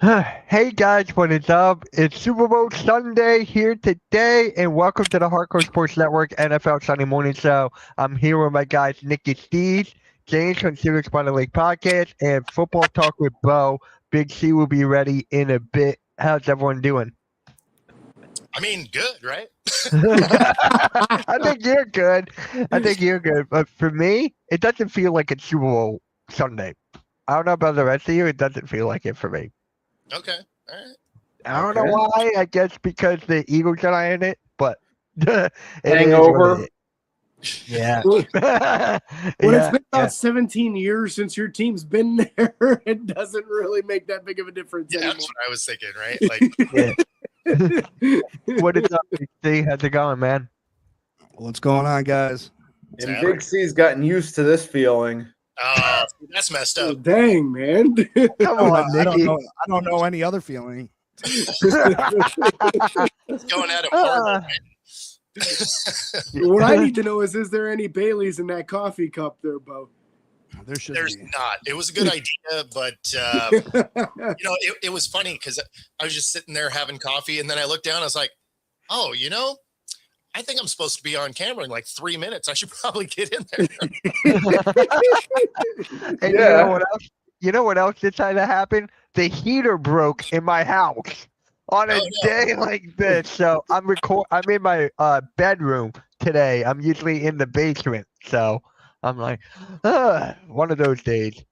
Hey guys, what is up? It's Super Bowl Sunday here today, and welcome to the Hardcore Sports Network NFL Sunday Morning Show. I'm here with my guys Nicky Steves, James from Serious by the Lake Podcast, and Football Talk with Bo. Big C will be ready in a bit. How's everyone doing? I mean, good, right? I think you're good. I think you're good. But for me, it doesn't feel like it's Super Bowl Sunday. I don't know about the rest of you. It doesn't feel like it for me. Okay, all right. I don't know why. I guess because the Eagles are in it, but it Hangover. Yeah. When it's been yeah. about 17 years since your team's been there, it doesn't really make that big of a difference Yeah, anymore. that's what I was thinking, right? Like, What is up, C? How's it going, man? What's going on, guys? And Big C's gotten used to this feeling. that's messed up. Dang, man. Come on, I Nicky. don't know any other feeling. Going at it hard. What I need to know is there any Baileys in that coffee cup there, Bo? There's be. Not. It was a good idea, but it was funny because I was just sitting there having coffee, and then I looked down. I was like, "Oh, I think I'm supposed to be on camera in like 3 minutes. I should probably get in there." And you know what else? You know what else decided to happen? The heater broke in my house on a day like this. So I'm in my bedroom today. I'm usually in the basement. So I'm like, one of those days.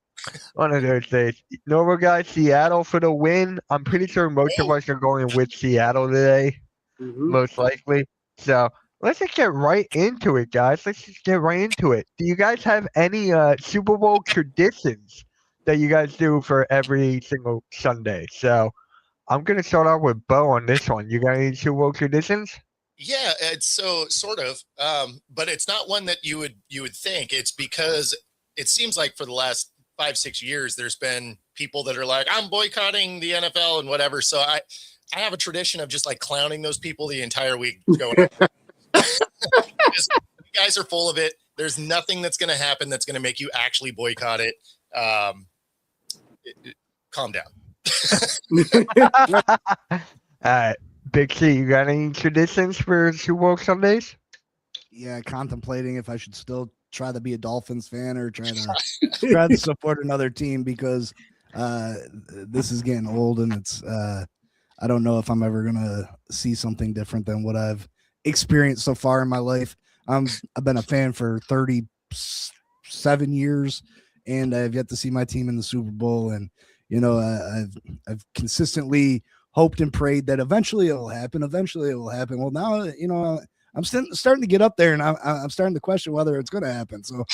One of those days. Normal guys, Seattle for the win. I'm pretty sure most of us are going with Seattle today, most likely. So let's just get right into it, guys. Let's just get right into it. Do you guys have any Super Bowl traditions that you guys do for every single Sunday? So I'm gonna start off with Bo on this one. You got any Super Bowl traditions? Yeah, it's sort of, but it's not one that you would think. It's because it seems like for the last 5-6 years, there's been people that are like, I'm boycotting the NFL and whatever. So I have a tradition of just like clowning those people the entire week. Going, you guys are full of it. There's nothing that's going to happen that's going to make you actually boycott it. Calm down. All right, Big C, you got any traditions for Super Bowl Sundays? Yeah, contemplating if I should still try to be a Dolphins fan or try to support another team because this is getting old and it's I don't know if I'm ever gonna see something different than what I've experienced so far in my life. I've been a fan for 37 years, and I've yet to see my team in the Super Bowl. And I've consistently hoped and prayed that eventually it will happen. Eventually it will happen. Well, now I'm starting to get up there, and I'm starting to question whether it's going to happen. So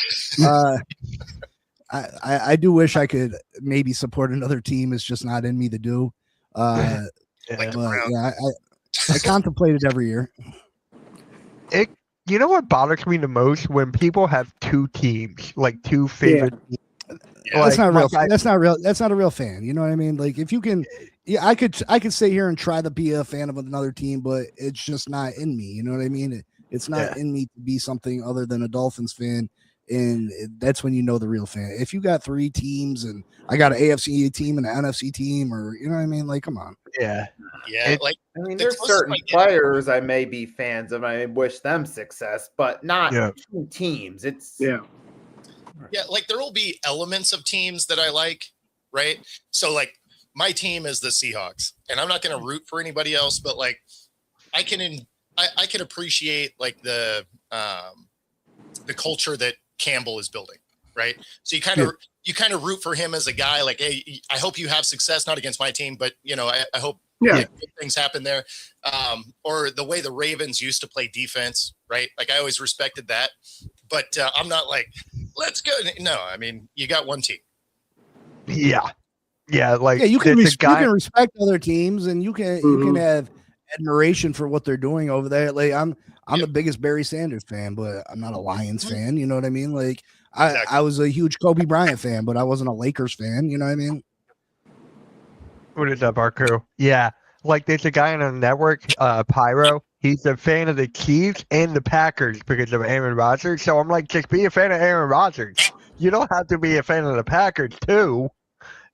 I do wish I could maybe support another team. It's just not in me to do. I contemplate it every year. You know what bothers me the most? When people have two teams, like two favorite teams. Yeah, that's not real. That's not real. That's not a real fan. You know what I mean? Like if you can, yeah, I could sit here and try to be a fan of another team, but it's just not in me. You know what I mean? It's not in me to be something other than a Dolphins fan. And that's when you know the real fan. If you got three teams and I got an AFC team and an NFC team, or you know what I mean, like come on. Yeah. There's certain players I may be fans of. I wish them success, but not two teams. Like there will be elements of teams that I like, right? So like my team is the Seahawks, and I'm not going to root for anybody else, but like I can appreciate like the culture that Campbell is building, right? So you kind of root for him as a guy, like, hey, I hope you have success, not against my team, but I hope good things happen there. Or the way the Ravens used to play defense, right? Like I always respected that, but I'm not like, let's go. No, I mean, you got one team. Yeah. Like you can respect other teams, and you can have admiration for what they're doing over there. Like I'm the biggest Barry Sanders fan, but I'm not a Lions fan. You know what I mean? Like I was a huge Kobe Bryant fan, but I wasn't a Lakers fan. You know what I mean? What is up, Arku? Yeah. Like there's a guy on the network, Pyro. He's a fan of the Chiefs and the Packers because of Aaron Rodgers. So I'm like, just be a fan of Aaron Rodgers. You don't have to be a fan of the Packers too.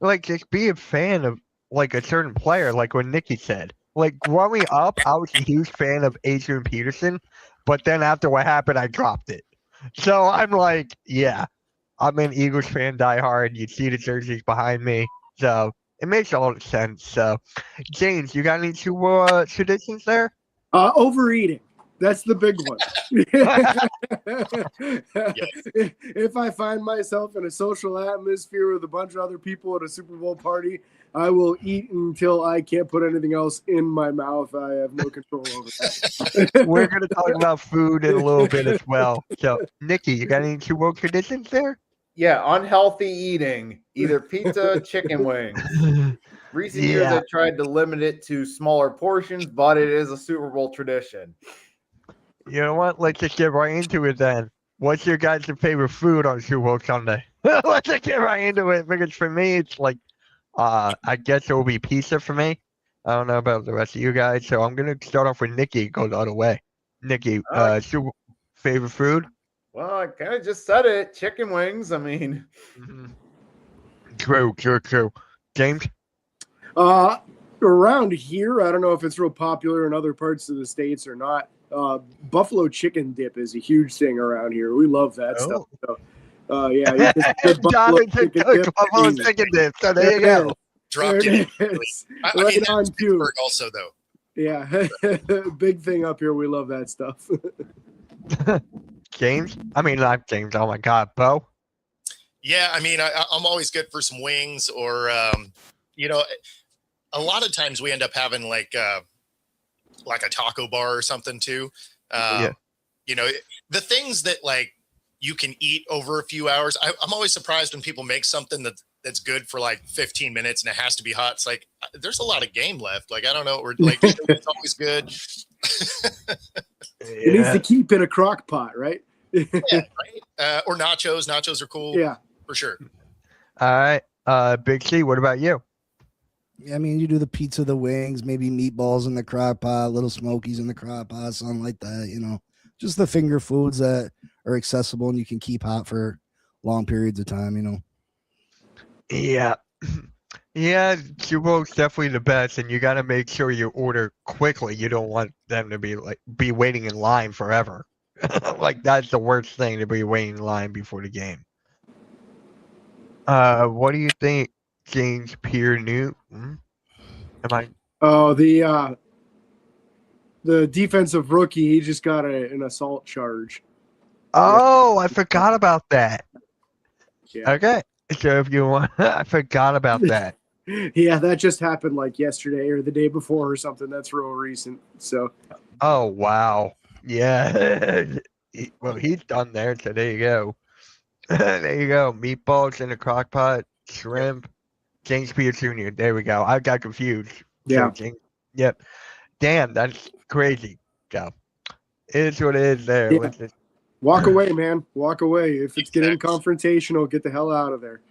Like, just be a fan of like a certain player, like what Nikki said. Like growing up, I was a huge fan of Adrian Peterson, but then after what happened, I dropped it. So I'm like, yeah, I'm an Eagles fan, diehard. You see the jerseys behind me, so it makes all the sense. So, James, you got any traditions there? Overeating. That's the big one. If I find myself in a social atmosphere with a bunch of other people at a Super Bowl party, I will eat until I can't put anything else in my mouth. I have no control over that. We're going to talk about food in a little bit as well. So, Nikki, you got any Super Bowl traditions there? Yeah, unhealthy eating, either pizza, chicken wings. Recent years, I tried to limit it to smaller portions, but it is a Super Bowl tradition. You know what? Let's just get right into it then. What's your guys' favorite food on Super Bowl Sunday? Let's just get right into it because for me, it's like, I guess it will be pizza for me. I don't know about the rest of you guys, so I'm gonna start off with Nikki. Go the other way. Nikki, Super favorite food? Well, I kind of just said it. Chicken wings. I mean, True. James? Around here, I don't know if it's real popular in other parts of the states or not. Buffalo chicken dip is a huge thing around here. We love that stuff. So, yeah, you just Buffalo chicken dip. So there you go. Dropped it. I mean, on too. Also, though. Yeah, big thing up here. We love that stuff. James? I mean, not James. Oh my God, Bo? Yeah, I mean, I'm always good for some wings, or you know, a lot of times we end up having like a taco bar or something too. You know, the things that like you can eat over a few hours. I'm always surprised when people make something that's good for like 15 minutes and it has to be hot. It's like there's a lot of game left. Like I don't know, we're like it's always good. It needs to keep in a crock pot, right? Yeah, right. Or nachos. Nachos are cool. Yeah, for sure. All right, Big C. What about you? I mean, you do the pizza, the wings, maybe meatballs in the crock pot, little smokies in the crock pot, something like that. You know, just the finger foods that are accessible and you can keep hot for long periods of time. You know. Yeah. Yeah, Super Bowl's definitely the best, and you got to make sure you order quickly. You don't want them to be waiting in line forever. Like that's the worst thing, to be waiting in line before the game. What do you think, James Pierre-New? Am I? Oh, the defensive rookie, he just got an assault charge. Oh, I forgot about that. Yeah. Okay, so if you want, I forgot about that. Yeah, that just happened like yesterday or the day before or something. That's real recent. So. Oh wow. Yeah. Well, he's done there, so there you go. There you go. Meatballs in a crock pot, shrimp, James Pierce Jr. There we go. I got confused. Yeah. So yep. Damn, that's crazy. Go. It is what it is there. Yeah. Walk away, man. Walk away. If it's getting confrontational, get the hell out of there.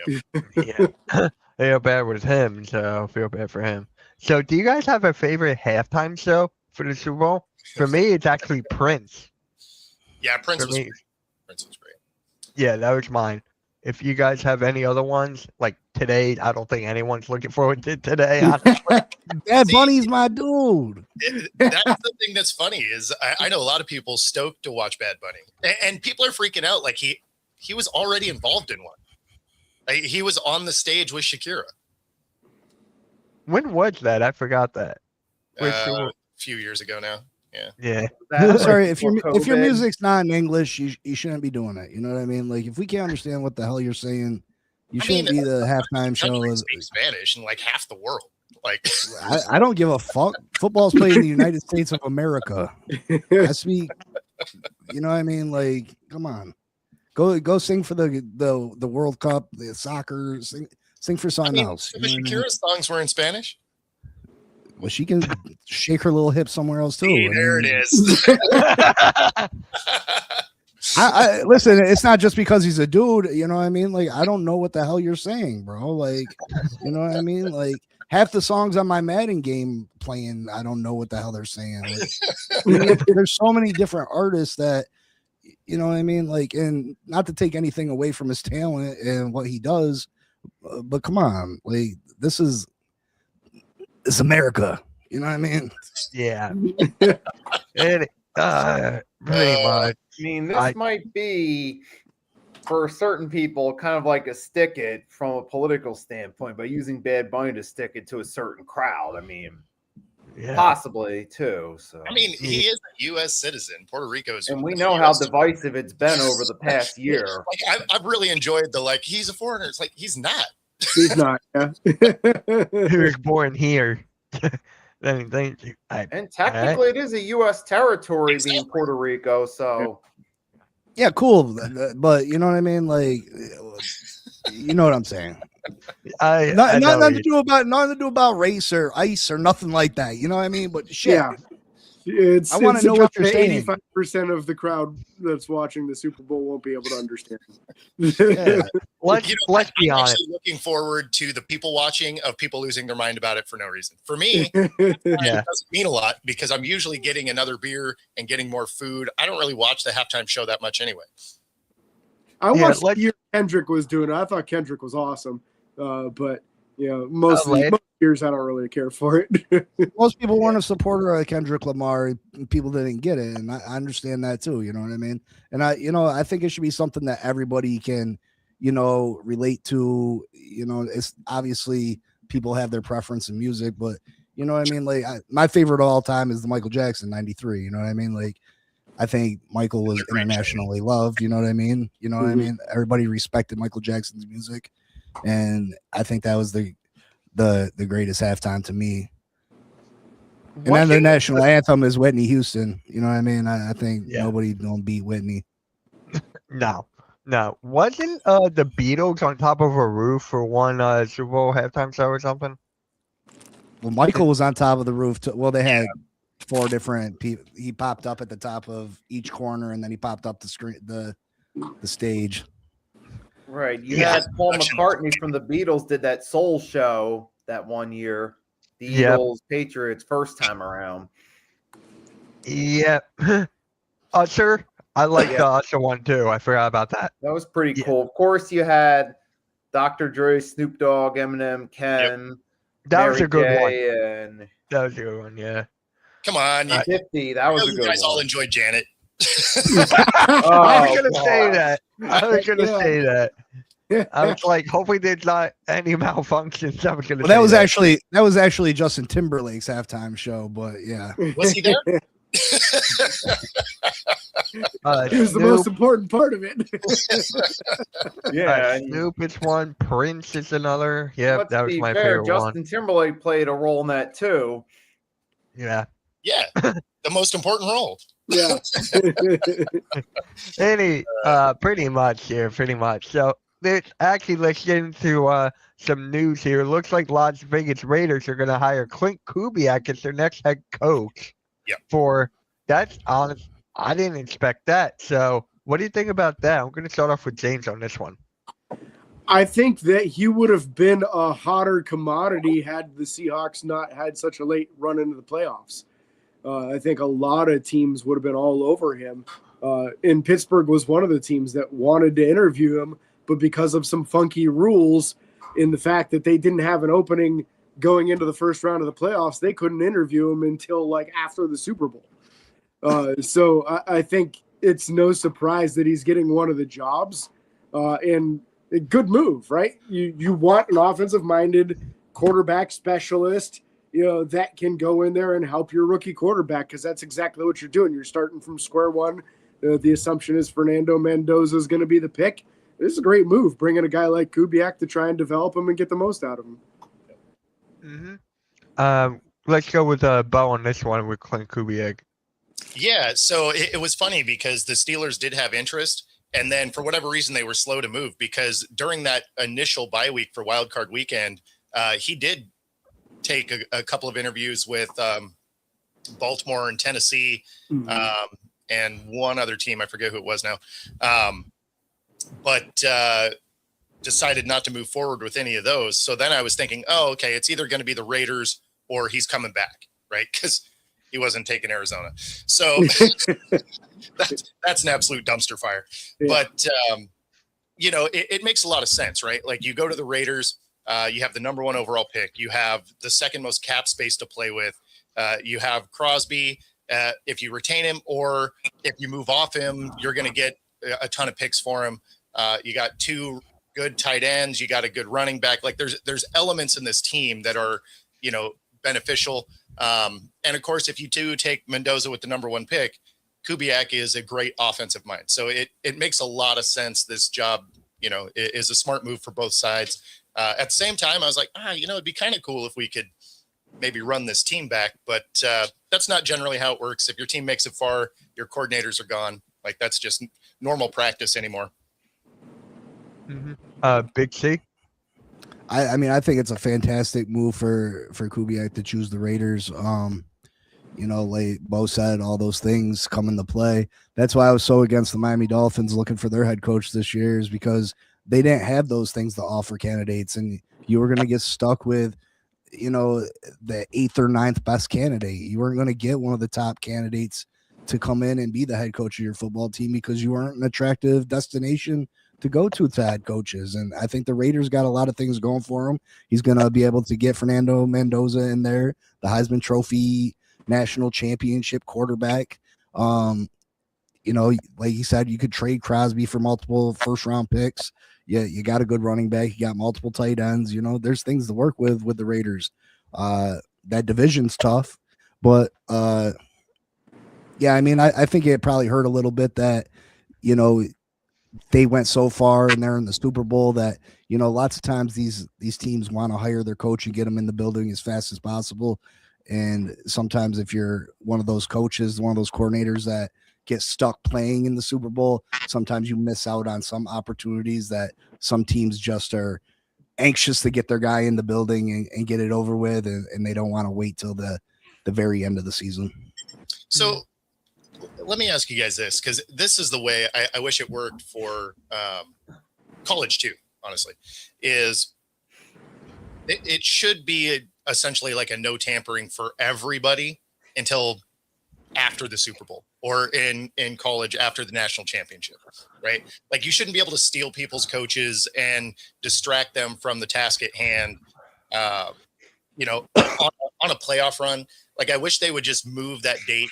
Yep. Yeah. I feel bad with him, so I feel bad for him. So do you guys have a favorite halftime show for the Super Bowl? For me, it's actually Prince. Yeah, Prince was great. Yeah, that was mine. If you guys have any other ones, like today, I don't think anyone's looking forward to today. Bad Bunny's my dude. That's the thing that's funny is I know a lot of people stoked to watch Bad Bunny, and people are freaking out like he was already involved in one. He was on the stage with Shakira. When was that? I forgot that. A few years ago now. Yeah. I'm sorry, if your music's not in English, you shouldn't be doing it. You know what I mean? Like if we can't understand what the hell you're saying, you shouldn't be the halftime show. Speak Spanish in like half the world. Like I don't give a fuck. Football's played in the United States of America. I speak. You know what I mean? Like, come on, go sing for the World Cup, the soccer. Sing for something else. The Shakira songs were in Spanish. Well, she can shake her little hips somewhere else too. There it is. I listen. It's not just because he's a dude. You know what I mean? Like I don't know what the hell you're saying, bro. Like, you know what I mean? Like half the songs on my Madden game playing, I don't know what the hell they're saying. Like, there's so many different artists that, you know what I mean? Like, and not to take anything away from his talent and what he does, but come on, like this is it's America. You know what I mean? Yeah. And pretty much. I mean, this might be for certain people kind of like a stick it from a political standpoint, by using Bad Bunny to stick it to a certain crowd. I mean, possibly too. So I mean, he is a U.S. citizen. Puerto Rico is, and we know how divisive it's been over the past year. Like, I've really enjoyed the like he's a foreigner. It's like he's not. He's not. Yeah. He was born here. And technically, it is a U.S. territory, being Puerto Rico. So, yeah, cool. But you know what I mean? Like, you know what I'm saying? Nothing to do about race or ice or nothing like that. You know what I mean? But shit. Yeah. I want to know what you're saying. 85% of the crowd that's watching the Super Bowl won't be able to understand. Yeah. Let's be honest. I'm looking forward to the people watching of people losing their mind about it for no reason. For me, Yeah. it doesn't mean a lot because I'm usually getting another beer and getting more food. I don't really watch the halftime show that much anyway. I watched the year Kendrick was doing it. I thought Kendrick was awesome. But you know, most years I don't really care for it. Most people weren't a supporter of Kendrick Lamar. People didn't get it, and I understand that too. You know what I mean? And I think it should be something that everybody can, relate to. It's obviously people have their preference in music, but you know what I mean? Like my favorite of all time is the Michael Jackson '93. You know what I mean? Like I think Michael was internationally loved. You know what I mean? You know what I mean? Everybody respected Michael Jackson's music, and I think that was the greatest halftime to me. And then the national anthem is Whitney Houston. You know what I mean? I think nobody gonna beat Whitney. No. Wasn't the Beatles on top of a roof for one Super Bowl halftime show or something? Well, Michael was on top of the roof. Well, they had 4 different people. He popped up at the top of each corner, and then he popped up the screen, the stage. Right. You had Paul McCartney from the Beatles did that Soul show that one year. The Eagles, Patriots, first time around. Yep. Usher. I like the Usher one too. I forgot about that. That was pretty cool. Of course, you had Dr. Dre, Snoop Dogg, Eminem, Ken. That was a good one. And that was a good one, yeah. Come on. 50. That was a good one. You guys all enjoyed Janet. I was gonna say that. I was like, hopefully there's not any malfunctions. I was gonna that was actually Justin Timberlake's halftime show, but yeah. Was he there? He was the most important part of it. Snoop is one, Prince is another. Yeah, that was my favorite Justin Timberlake played a role in that too. Yeah. Yeah, the most important role. Yeah. Pretty much. So let's get into some news here. It looks like Las Vegas Raiders are going to hire Clint Kubiak as their next head coach. Yeah. That's honest. I didn't expect that. So what do you think about that? I'm going to start off with James on this one. I think that he would have been a hotter commodity had the Seahawks not had such a late run into the playoffs. I think a lot of teams would have been all over him. And Pittsburgh was one of the teams that wanted to interview him, but because of some funky rules in the fact that they didn't have an opening going into the first round of the playoffs, they couldn't interview him until like after the Super Bowl. So I think it's no surprise that he's getting one of the jobs, and a good move, right? You want an offensive-minded quarterback specialist, that can go in there and help your rookie quarterback, because that's exactly what you're doing. You're starting from square one. The assumption is Fernando Mendoza is going to be the pick. This is a great move, bringing a guy like Kubiak to try and develop him and get the most out of him. Let's go with Bo on this one with Clint Kubiak. Yeah, so it was funny because the Steelers did have interest, and then for whatever reason they were slow to move, because during that initial bye week for Wild Card Weekend, he did take a couple of interviews with Baltimore and Tennessee, and one other team. I forget who it was now, but decided not to move forward with any of those. So then I was thinking, oh, okay, it's either going to be the Raiders or he's coming back, right? Because he wasn't taking Arizona. So that's an absolute dumpster fire. Yeah. But, it makes a lot of sense, right? Like you go to the Raiders, You have the number 1 overall pick. You have the second most cap space to play with. You have Crosby. If you retain him or if you move off him, you're going to get a ton of picks for him. You got 2 good tight ends. You got a good running back. Like there's elements in this team that are, beneficial. And of course, if you do take Mendoza with the number 1 pick, Kubiak is a great offensive mind. So it makes a lot of sense. This job, is a smart move for both sides. At the same time, I was like, it'd be kind of cool if we could maybe run this team back, but that's not generally how it works. If your team makes it far, your coordinators are gone. Like that's just normal practice anymore. Big C. I mean, I think it's a fantastic move for Kubiak to choose the Raiders. Like Bo said, all those things come into play. That's why I was so against the Miami Dolphins looking for their head coach this year, is because they didn't have those things to offer candidates, and you were going to get stuck with, the 8th or 9th best candidate. You weren't going to get one of the top candidates to come in and be the head coach of your football team because you weren't an attractive destination to go to head coaches. And I think the Raiders got a lot of things going for him. He's going to be able to get Fernando Mendoza in there, the Heisman Trophy national championship quarterback. Like he said, you could trade Crosby for multiple first-round picks. Yeah, you got a good running back. You got multiple tight ends. There's things to work with the Raiders. That division's tough, but yeah, I mean, I think it probably hurt a little bit that they went so far and they're in the Super Bowl that lots of times these teams want to hire their coach and get them in the building as fast as possible. And sometimes if you're one of those coaches, one of those coordinators that get stuck playing in the Super Bowl, sometimes you miss out on some opportunities that some teams just are anxious to get their guy in the building and get it over with, and they don't want to wait till the very end of the season. So let me ask you guys this, because this is the way I wish it worked for college too, honestly, is it should be essentially like a no tampering for everybody until after the Super Bowl, or in college after the national championship, right? Like you shouldn't be able to steal people's coaches and distract them from the task at hand, on a playoff run. Like I wish they would just move that date,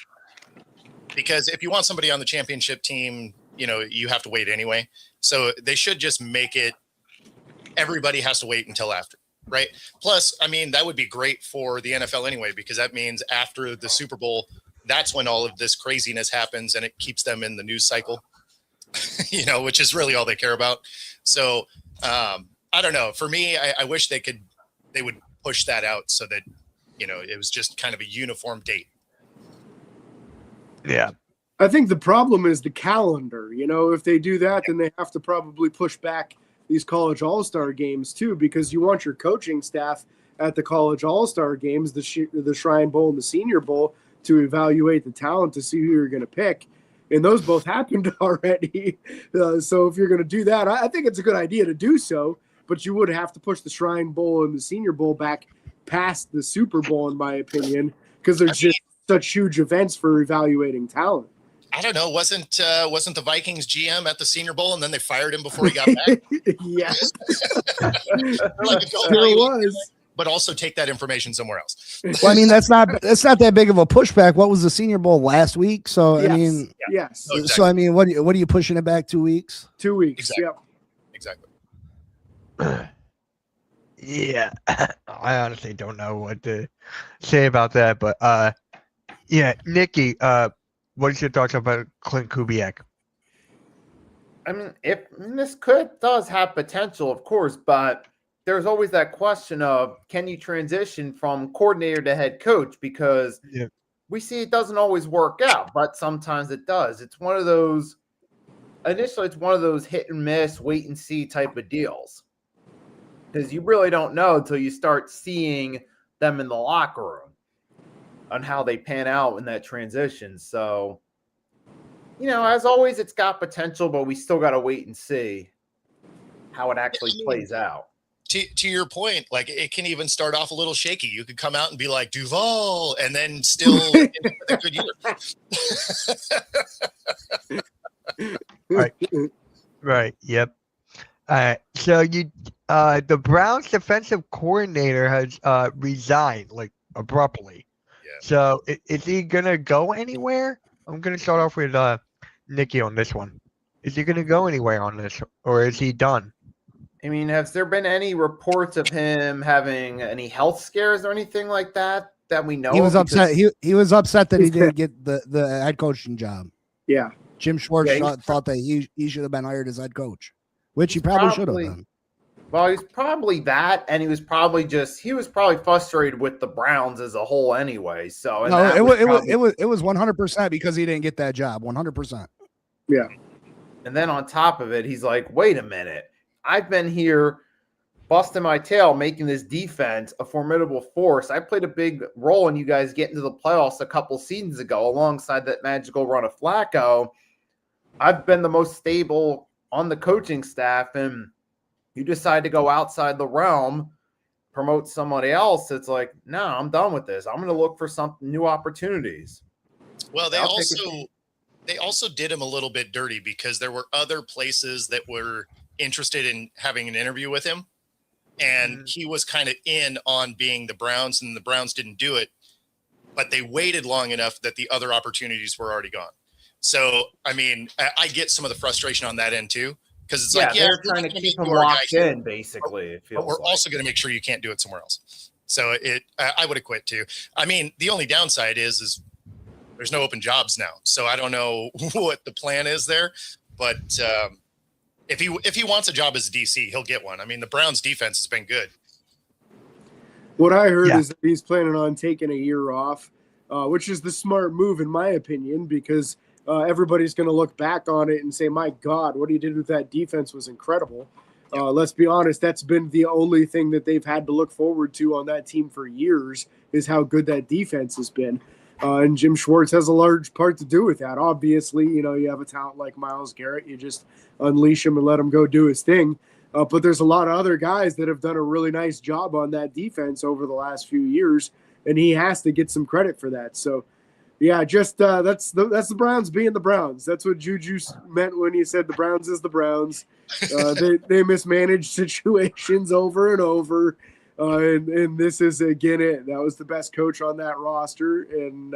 because if you want somebody on the championship team, you have to wait anyway. So they should just make it, everybody has to wait until after, right? Plus, I mean, that would be great for the NFL anyway, because that means after the Super Bowl, that's when all of this craziness happens and it keeps them in the news cycle, which is really all they care about. So I don't know. For me, I wish they would push that out so that, it was just kind of a uniform date. Yeah. I think the problem is the calendar. If they do that, then they have to probably push back these college all-star games too, because you want your coaching staff at the college all-star games, the Shrine Bowl and the Senior Bowl, to evaluate the talent to see who you're going to pick. And those both happened already. So if you're going to do that, I think it's a good idea to do so, but you would have to push the Shrine Bowl and the Senior Bowl back past the Super Bowl, in my opinion, because there's just such huge events for evaluating talent. I don't know. Wasn't the Vikings GM at the Senior Bowl and then they fired him before he got back? Yeah. Like, Sure was. But also take that information somewhere else. Well, I mean, that's not that big of a pushback. What was the Senior Bowl last week? So Yes. I mean, Yes. Oh, exactly. So I mean, what are you pushing it back 2 weeks? 2 weeks. Exactly. Yep. Exactly. Yeah, I honestly don't know what to say about that, but yeah, Nikki, what's your thoughts about Clint Kubiak? I mean, this does have potential, of course, but there's always that question of, can you transition from coordinator to head coach? Because we see it doesn't always work out, but sometimes it does. Initially it's one of those hit and miss, wait and see type of deals, because you really don't know until you start seeing them in the locker room on how they pan out in that transition. So, as always, it's got potential, but we still got to wait and see how it actually plays out. To your point, like it can even start off a little shaky. You could come out and be like Duval, and then still end up with a good year. Right. Yep. So The Browns defensive coordinator has resigned like abruptly. Yeah. So is he gonna go anywhere? I'm gonna start off with Nikki on this one. Is he gonna go anywhere on this, or is he done? I mean, has there been any reports of him having any health scares or anything like that we know? He was of? upset. He was upset that he didn't get the head coaching job. Yeah. Jim Schwartz Yeah, thought that he should have been hired as head coach, which he probably should have been. Well, he's probably that, and he was probably frustrated with the Browns as a whole anyway. So No, it was 100% because he didn't get that job. 100%. Yeah. And then on top of it, he's like, wait a minute. I've been here busting my tail, making this defense a formidable force. I played a big role in you guys getting to the playoffs a couple seasons ago alongside that magical run of Flacco. I've been the most stable on the coaching staff, and you decide to go outside the realm, promote somebody else. It's like, no, I'm done with this. I'm going to look for some new opportunities. Well, they also did him a little bit dirty because there were other places that were interested in having an interview with him. And he was kind of in on being the Browns, and the Browns didn't do it, but they waited long enough that the other opportunities were already gone. So, I mean, I get some of the frustration on that end too, because it's like, they're trying to keep him locked in, basically. It feels but we're also going to make sure you can't do it somewhere else. So I would have quit too. I mean, the only downside is there's no open jobs now. So I don't know what the plan is there, but if he wants a job as a DC, he'll get one. I mean, the Browns defense has been good. What I heard is that he's planning on taking a year off, which is the smart move in my opinion, because everybody's going to look back on it and say, my God, what he did with that defense was incredible. Let's be honest, that's been the only thing that they've had to look forward to on that team for years is how good that defense has been. And Jim Schwartz has a large part to do with that. Obviously, you know, you have a talent like Myles Garrett, you just unleash him and let him go do his thing. But there's a lot of other guys that have done a really nice job on that defense over the last few years, and he has to get some credit for that. So, yeah, just that's the Browns being the Browns. That's what Juju meant when he said the Browns is the Browns. They mismanage situations over and over. And this is, again, it. That was the best coach on that roster. And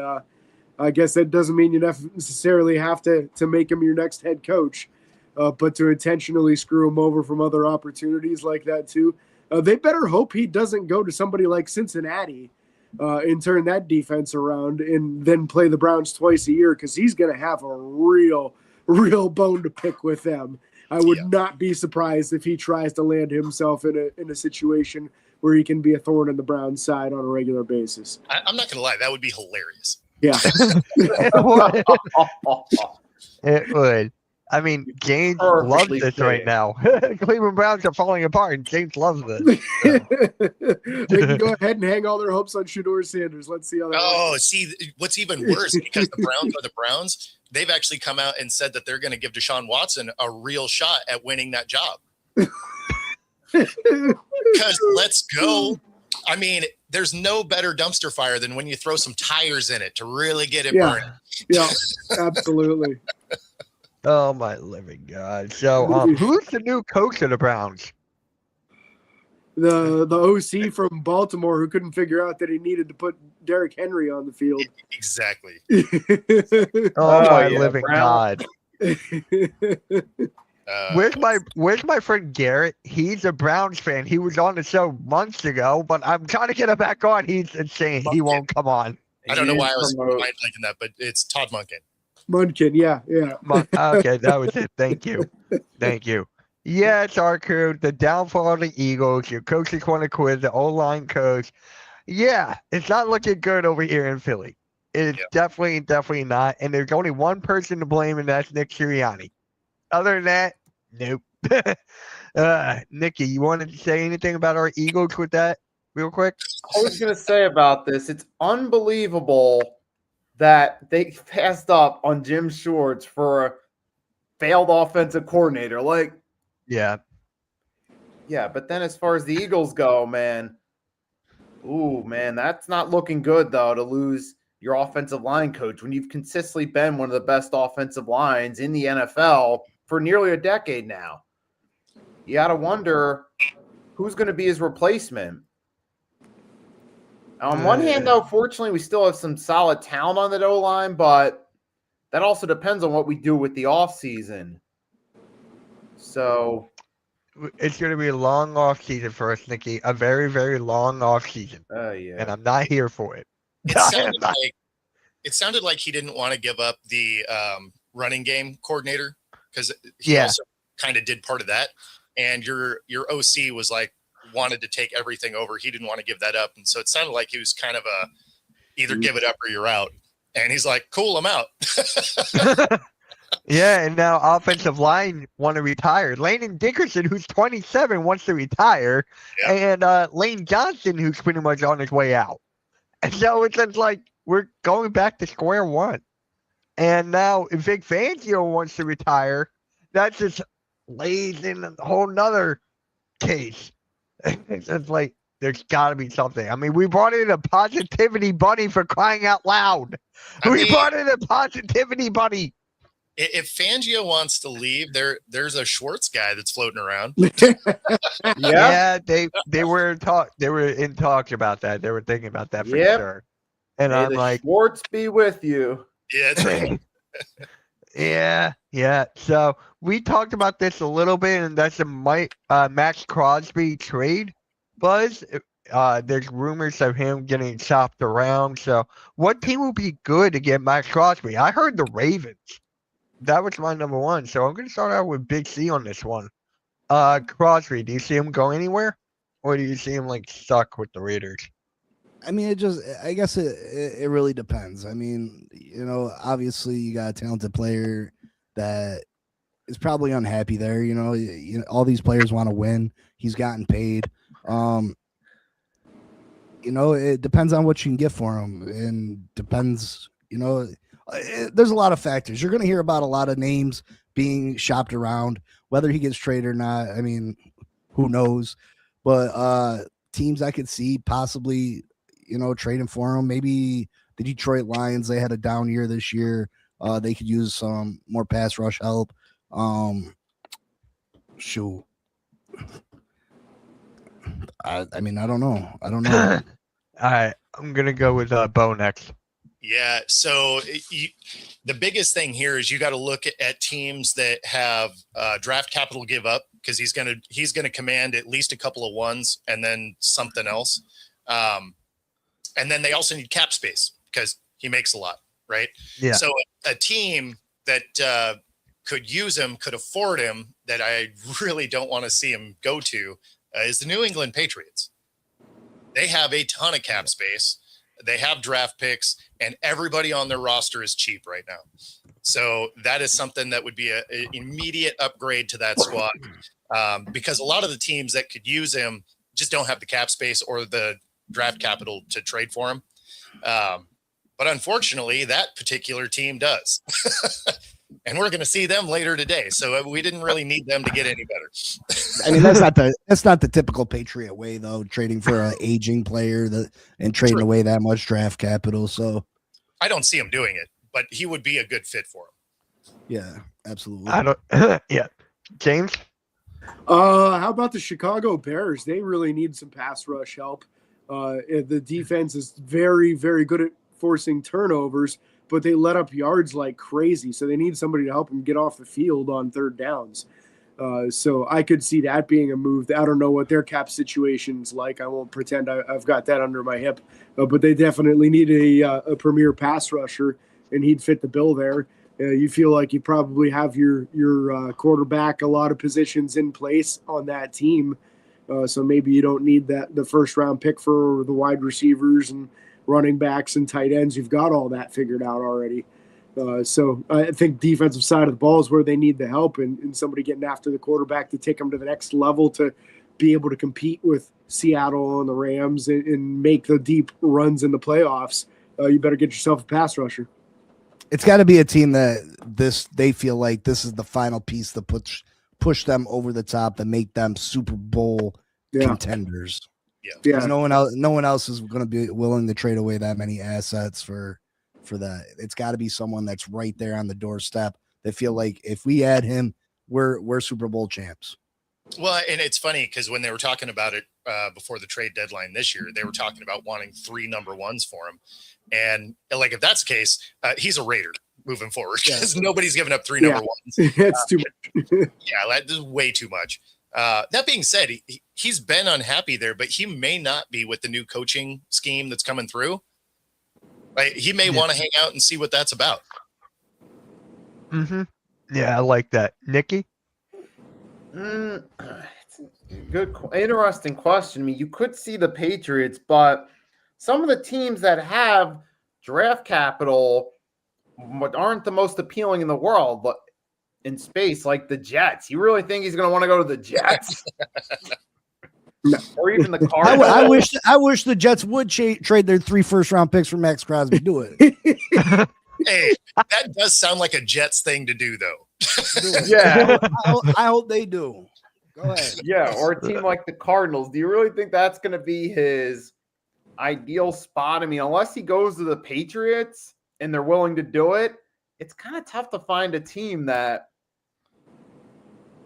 I guess that doesn't mean you necessarily have to make him your next head coach. But to intentionally screw him over from other opportunities like that too. They better hope he doesn't go to somebody like Cincinnati and turn that defense around and then play the Browns twice a year, because he's going to have a real bone to pick with them. I would not be surprised if he tries to land himself in a situation where he can be a thorn in the Browns' side on a regular basis. I'm not going to lie. That would be hilarious. Yeah. It would. I mean, James loves this right now. Cleveland Browns are falling apart, and James loves this. They can go ahead and hang all their hopes on Shedeur Sanders. Let's see how that works. See, what's even worse, because the Browns are the Browns, they've actually come out and said that they're going to give Deshaun Watson a real shot at winning that job. Because let's go. I mean, there's no better dumpster fire than when you throw some tires in it to really get it burning. Yeah, absolutely. Oh my living God! So, who's the new coach of the Browns? The OC from Baltimore who couldn't figure out that he needed to put Derrick Henry on the field. Exactly. My living God! Where's my friend Garrett? He's a Browns fan. He was on the show months ago, but I'm trying to get him back on. He's insane. He won't come on. I don't know why I was thinking that, but it's Todd Monken. Munkin, yeah. Okay, that was it. Thank you. Yeah, it's our crew. The downfall of the Eagles. Your coaches want to quit. The O-line coach. Yeah, it's not looking good over here in Philly. It's definitely not. And there's only one person to blame, and that's Nick Sirianni. Other than that, nope. Nikki, you wanted to say anything about our Eagles with that real quick? I was going to say about this, it's unbelievable that they passed up on Jim Schwartz for a failed offensive coordinator. Yeah, but then as far as the Eagles go, man, that's not looking good, though, to lose your offensive line coach when you've consistently been one of the best offensive lines in the NFL for nearly a decade now. You got to wonder who's going to be his replacement? On one hand, though, fortunately, we still have some solid talent on the O-line, but that also depends on what we do with the offseason. So it's going to be a long off season for us, Nikki. A very, very long off season. yeah. And I'm not here for it. It sounded like he didn't want to give up the running game coordinator because he also kind of did part of that. And your OC was like wanted to take everything over. He didn't want to give that up. And so it sounded like he was kind of either give it up or you're out. And he's like, cool, I'm out. Yeah, and now offensive line want to retire. Landon Dickerson, who's 27, wants to retire. And Lane Johnson, who's pretty much on his way out. And so it's just like we're going back to square one. And now if Vic Fangio wants to retire, that just lays in a whole nother case. It's just like there's got to be something. I mean, we brought in a positivity bunny for crying out loud. We brought in a positivity bunny. If Fangio wants to leave, there's a Schwartz guy that's floating around. Yeah, they were in talks about that. They were thinking about that for sure. And May I'm the like, Schwartz be with you. Yeah, that's right. yeah. So we talked about this a little bit, and that's a Max Crosby trade buzz. There's rumors of him getting shopped around. So what team would be good to get Max Crosby? I heard the Ravens. That was my number one. So I'm going to start out with Big C on this one. Crosby, do you see him go anywhere? Or do you see him like stuck with the Raiders? I mean, I guess it really depends. I mean, obviously you got a talented player that is probably unhappy there. All these players want to win. He's gotten paid. It depends on what you can get for him, and depends, there's a lot of factors. You're going to hear about a lot of names being shopped around, whether he gets traded or not. I mean, who knows? But teams I could see possibly, trading for him. Maybe the Detroit Lions, they had a down year this year. They could use some more pass rush help. Shoot. I mean, I don't know. All right, I'm going to go with Bo next. Yeah. So the biggest thing here is you got to look at teams that have draft capital give up because he's gonna command at least a couple of ones and then something else, and then they also need cap space because he makes a lot, right? Yeah. So a team that could use him, could afford him, that I really don't want to see him go to is the New England Patriots. They have a ton of cap space. They have draft picks, and everybody on their roster is cheap right now. So that is something that would be an immediate upgrade to that squad because a lot of the teams that could use him just don't have the cap space or the draft capital to trade for him. But unfortunately, that particular team does. And we're going to see them later today. So we didn't really need them to get any better. I mean, that's not the typical Patriot way, though, trading for an aging player and trading away that much draft capital. So I don't see him doing it, but he would be a good fit for him. Yeah, absolutely. Yeah. James? How about the Chicago Bears? They really need some pass rush help. The defense is very, very good at forcing turnovers, but they let up yards like crazy. So they need somebody to help them get off the field on third downs. So I could see that being a move. I don't know what their cap situation's like. I won't pretend I've got that under my hip, but they definitely need a premier pass rusher, and he'd fit the bill there. You feel like you probably have your quarterback, a lot of positions in place on that team. So maybe you don't need the first round pick for the wide receivers and running backs and tight ends. You've got all that figured out already. So I think defensive side of the ball is where they need the help and somebody getting after the quarterback to take them to the next level to be able to compete with Seattle and the Rams and make the deep runs in the playoffs. You better get yourself a pass rusher. It's got to be a team that they feel like this is the final piece that push them over the top and make them Super Bowl contenders. Yeah. No one else is going to be willing to trade away that many assets for that. It's got to be someone that's right there on the doorstep. They feel like if we add him, we're Super Bowl champs. Well, and it's funny because when they were talking about it before the trade deadline this year, they were talking about wanting 3 number ones for him. And like, if that's the case, he's a Raider moving forward because nobody's giving up 3 number ones. It's too much. Yeah, that is way too much. That being said, he's been unhappy there, but he may not be with the new coaching scheme that's coming through. Right? He may want to hang out and see what that's about. Mm-hmm. Yeah, I like that. Nikki? It's a good, interesting question. I mean, you could see the Patriots, but some of the teams that have draft capital aren't the most appealing in the world, but in space, like the Jets. You really think he's going to want to go to the Jets? No. Or even the Cardinals? I wish the Jets would trade their 3 first-round picks for Max Crosby. Do it. Hey, that does sound like a Jets thing to do, though. Yeah. I hope they do. Go ahead. Yeah, or a team like the Cardinals. Do you really think that's going to be his ideal spot? I mean, unless he goes to the Patriots and they're willing to do it, it's kind of tough to find a team that,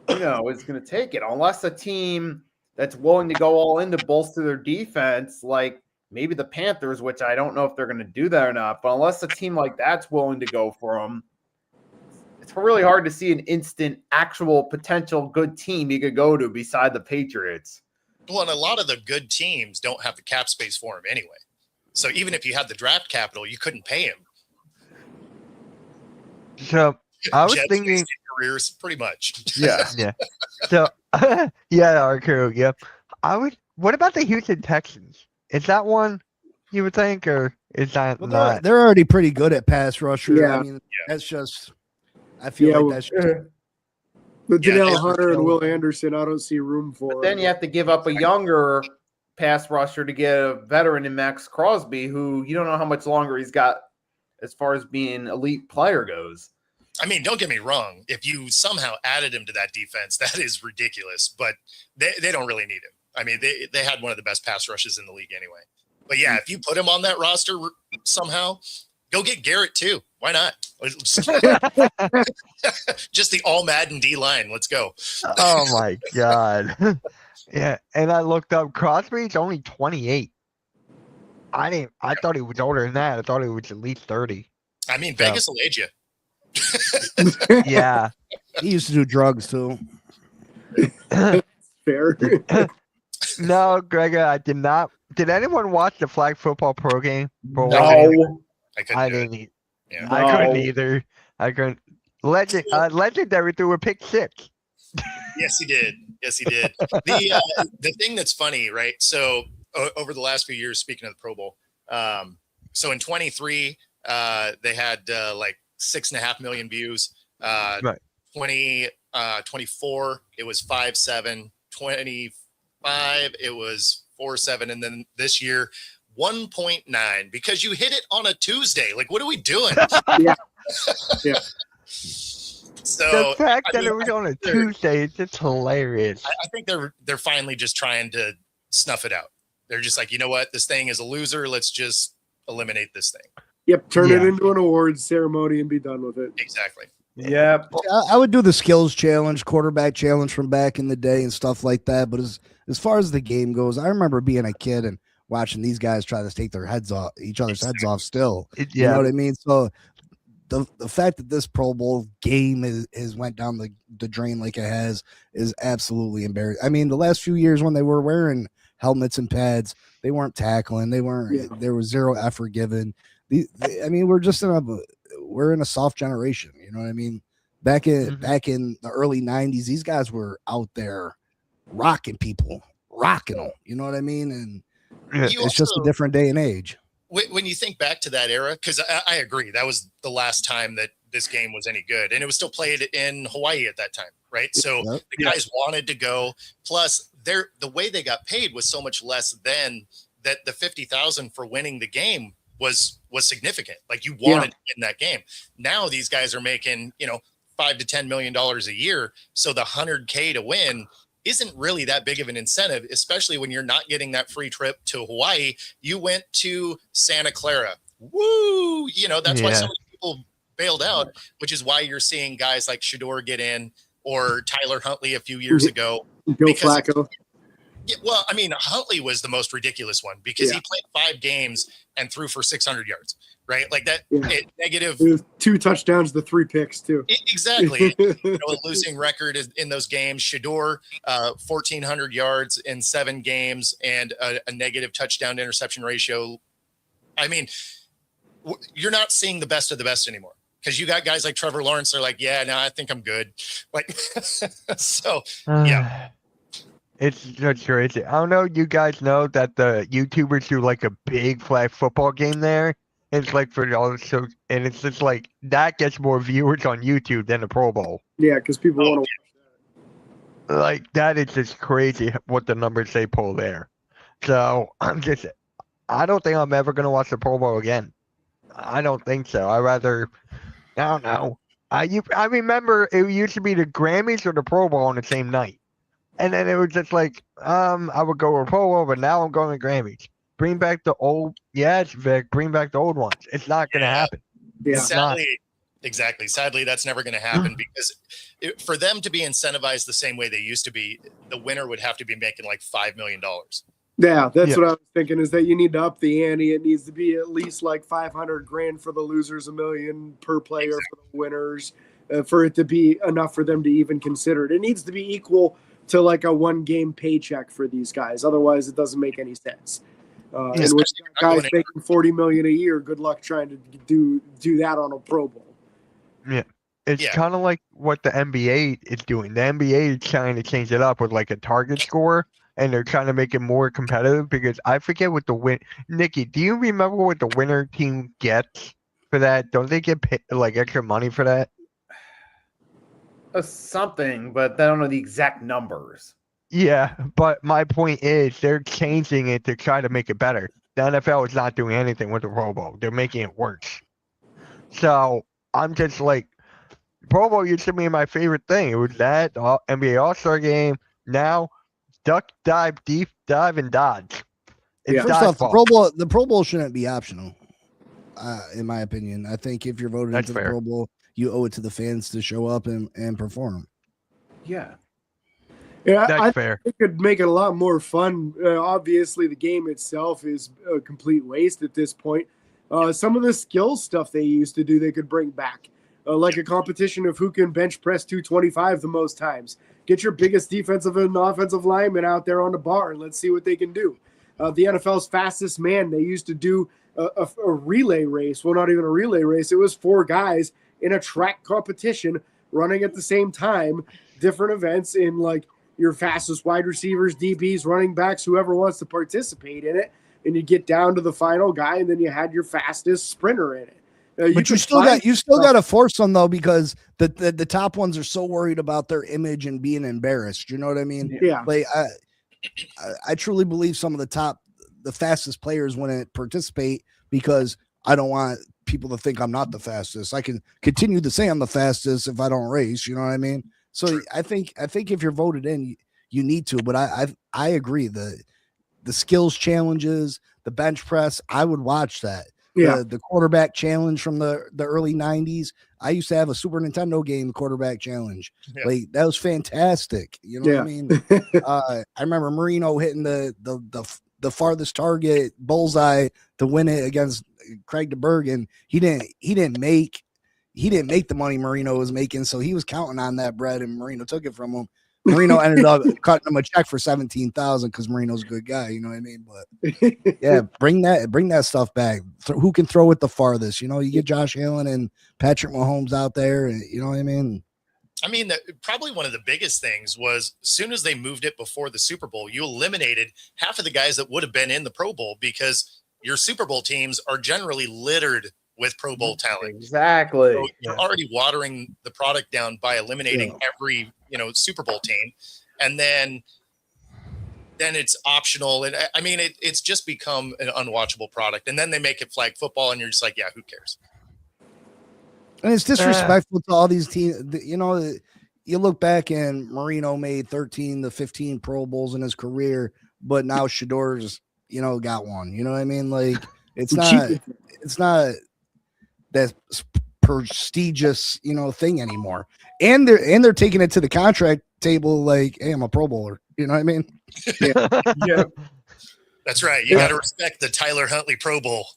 is going to take it. Unless a team that's willing to go all in to bolster their defense, like maybe the Panthers, which I don't know if they're going to do that or not, but unless a team like that's willing to go for them, it's really hard to see an instant actual potential good team you could go to beside the Patriots. Well, and a lot of the good teams don't have the cap space for him anyway. So even if you had the draft capital, you couldn't pay him. So I was Jets thinking careers pretty much. Yeah. Yeah. So yeah, our crew, yep. What about the Houston Texans? Is that one you would think, or is that Well, not? they're already pretty good at pass rusher. Yeah. I mean, that's just. I feel like that's just. But Yeah, Janelle they- Hunter and Will Anderson, I don't see room for. But then you have to give up a younger pass rusher to get a veteran in Max Crosby, who you don't know how much longer he's got as far as being elite player goes. I mean, don't get me wrong. If you somehow added him to that defense, that is ridiculous. But they don't really need him. I mean, they had one of the best pass rushes in the league anyway. But yeah, if you put him on that roster somehow, go get Garrett too. Why not? Just the all Madden D line. Let's go. Oh my god. Yeah, and I looked up Crosby's only 28. I thought he was older than that. I thought he was at least 30. I mean, Vegas will age you. Yeah. He used to do drugs too. Fair. No, Gregor, I did not. Did anyone watch the flag football pro game? No. I couldn't I do it. didn't. Yeah. I couldn't either. I couldn't. Legendary threw a pick 6. Yes, he did. Yes, he did. The thing that's funny, right? So over the last few years, speaking of the Pro Bowl, so in 23, they had like 6.5 million views. Right. 24, it was 5.7. 25, it was 4.7, and then this year 1.9 because you hit it on a Tuesday. Like, what are we doing? Yeah. So The fact that mean, it was on a Tuesday is just hilarious. I think they're finally just trying to snuff it out. They're just like, you know what, this thing is a loser. Let's just eliminate this thing. Yep. Turn it Yeah. into an awards ceremony and be done with it. Exactly. Yep. I would do the skills challenge, quarterback challenge from back in the day and stuff like that. But as far as the game goes, I remember being a kid and watching these guys try to take their heads off, each other's heads off still. You know what I mean? So the fact that this Pro Bowl game is went down the drain like it has is absolutely embarrassing. I mean, the last few years when they were wearing helmets and pads, they weren't tackling. They weren't. Yeah. There was zero effort given. I mean, we're in a soft generation. You know what I mean? Back in the early 90s, these guys were out there rocking people, rocking them. You know what I mean? And it's just a different day and age. When you think back to that era, because I agree, that was the last time that this game was any good, and it was still played in Hawaii at that time, right? So the guys wanted to go. Plus, the way they got paid was so much less than that. The $50,000 for winning the game was significant. Like, you wanted to win that game. Now these guys are making $5 to $10 million a year, so the $100K to win isn't really that big of an incentive, especially when you're not getting that free trip to Hawaii. You went to Santa Clara. Woo! That's why so many people bailed out, which is why you're seeing guys like Shador get in, or Tyler Huntley a few years ago. Joe Flacco. Yeah, well, I mean, Huntley was the most ridiculous one because he played 5 games and threw for 600 yards, right? Like that negative. 2 touchdowns, the 3 picks too. Exactly. A losing record in those games. Shador, 1,400 yards in 7 games and a negative touchdown to interception ratio. I mean, you're not seeing the best of the best anymore because you got guys like Trevor Lawrence. They're like, yeah, no, I think I'm good. Like, so yeah. It's just crazy. I don't know. You guys know that the YouTubers do like a big flag football game there. It's like for all so, and it's just like that gets more viewers on YouTube than the Pro Bowl. Yeah, because people want to. Like that is just crazy what the numbers they pull there. So I don't think I'm ever gonna watch the Pro Bowl again. I don't think so. I don't know. I remember it used to be the Grammys or the Pro Bowl on the same night. And then it was just like, I would go to a Pro Bowl, but now I'm going to Grammys. Bring back the old, yes, Vic, bring back the old ones. It's not going to happen. Yeah. Sadly, that's never going to happen because for them to be incentivized the same way they used to be, the winner would have to be making like $5 million. Yeah, that's what I was thinking is that you need to up the ante. It needs to be at least like 500 grand for the losers, $1 million per player for the winners, for it to be enough for them to even consider it. It needs to be equal to like a 1-game paycheck for these guys. Otherwise, it doesn't make any sense. And with guys making $40 million a year, good luck trying to do that on a Pro Bowl. Yeah. It's kind of like what the NBA is doing. The NBA is trying to change it up with like a target score, and they're trying to make it more competitive because I forget what the win. Nikki, do you remember what the winner team gets for that? Don't they get paid, like extra money for that? Something, but I don't know the exact numbers. Yeah, but my point is they're changing it to try to make it better. The NFL is not doing anything with the Pro Bowl. They're making it worse. So I'm just like, Pro Bowl used to be my favorite thing. It was that NBA All-Star game. Now, duck, dive, deep dive, and dodge. It's First off, the Pro Bowl shouldn't be optional, in my opinion. I think if you're voted into the Pro Bowl, you owe it to the fans to show up and perform. Yeah. Yeah, that's fair. It could make it a lot more fun. Obviously, the game itself is a complete waste at this point. Some of the skill stuff they used to do, they could bring back, like a competition of who can bench press 225 the most times. Get your biggest defensive and offensive lineman out there on the bar and let's see what they can do. The NFL's fastest man, they used to do a relay race. Well, not even a relay race. It was 4 guys in a track competition running at the same time, different events in like your fastest wide receivers, DBs, running backs, whoever wants to participate in it. And you get down to the final guy, and then you had your fastest sprinter in it. But you still got to force them though, because the top ones are so worried about their image and being embarrassed. You know what I mean? Yeah. Like I truly believe some of the fastest players wouldn't participate because I don't want people to think I'm not the fastest. I can continue to say I'm the fastest if I don't race. You know what I mean? So I think if you're voted in, you need to. But I agree. The skills challenges, the bench press, I would watch that. Yeah. The quarterback challenge from the early 90s. I used to have a Super Nintendo game, quarterback challenge. Yeah. Like that was fantastic. You know what I mean? I remember Marino hitting the farthest target bullseye to win it against Craig DeBerg, and he didn't make the money Marino was making, so he was counting on that bread, and Marino took it from him. Marino ended up cutting him a check for $17,000 because Marino's a good guy, you know what I mean? But yeah, bring that stuff back. Who can throw it the farthest? You know, you get Josh Allen and Patrick Mahomes out there, and you know what I mean? I mean, probably one of the biggest things was as soon as they moved it before the Super Bowl, you eliminated half of the guys that would have been in the Pro Bowl because your Super Bowl teams are generally littered with Pro Bowl talent. Exactly. So you're already watering the product down by eliminating every, Super Bowl team. And then it's optional. And I mean, it's just become an unwatchable product. And then they make it flag football and you're just like, yeah, who cares? And it's disrespectful to all these teams. You know, you look back and Marino made 13 to 15 Pro Bowls in his career, but now Shador's, got one. You know what I mean? Like it's not that prestigious, thing anymore. And they're taking it to the contract table like, hey, I'm a Pro Bowler. You know what I mean? Yeah. That's right. You got to respect the Tyler Huntley Pro Bowl.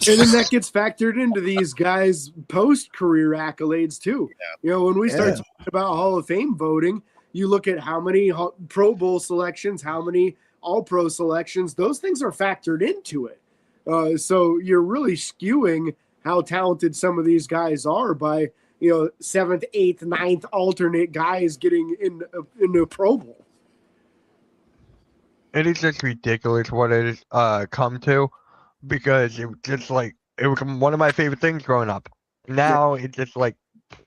And then that gets factored into these guys' post-career accolades too. Yeah. When we start talking about Hall of Fame voting, you look at how many Pro Bowl selections, how many All-Pro selections, those things are factored into it. So you're really skewing how talented some of these guys are by, 7th, 8th, 9th alternate guys getting in a Pro Bowl. It is just ridiculous what it has come to, because it was just like, it was one of my favorite things growing up. Now it's just like,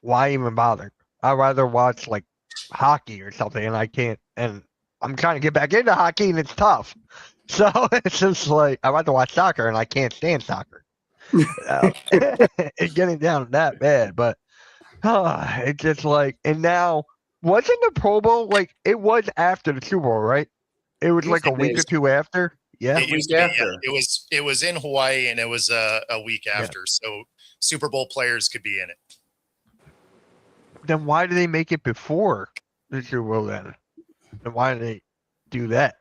why even bother? I'd rather watch like hockey or something, and I can't. And I'm trying to get back into hockey, and it's tough. So it's just like, I'd rather watch soccer, and I can't stand soccer. It's getting down that bad, but it's just like, and now, wasn't the Pro Bowl like, it was after the Super Bowl, right? It was like a week or two after. Yeah, it was in Hawaii, and it was a week after. So Super Bowl players could be in it. Then why do they make it before the Super Bowl then? And why do they do that?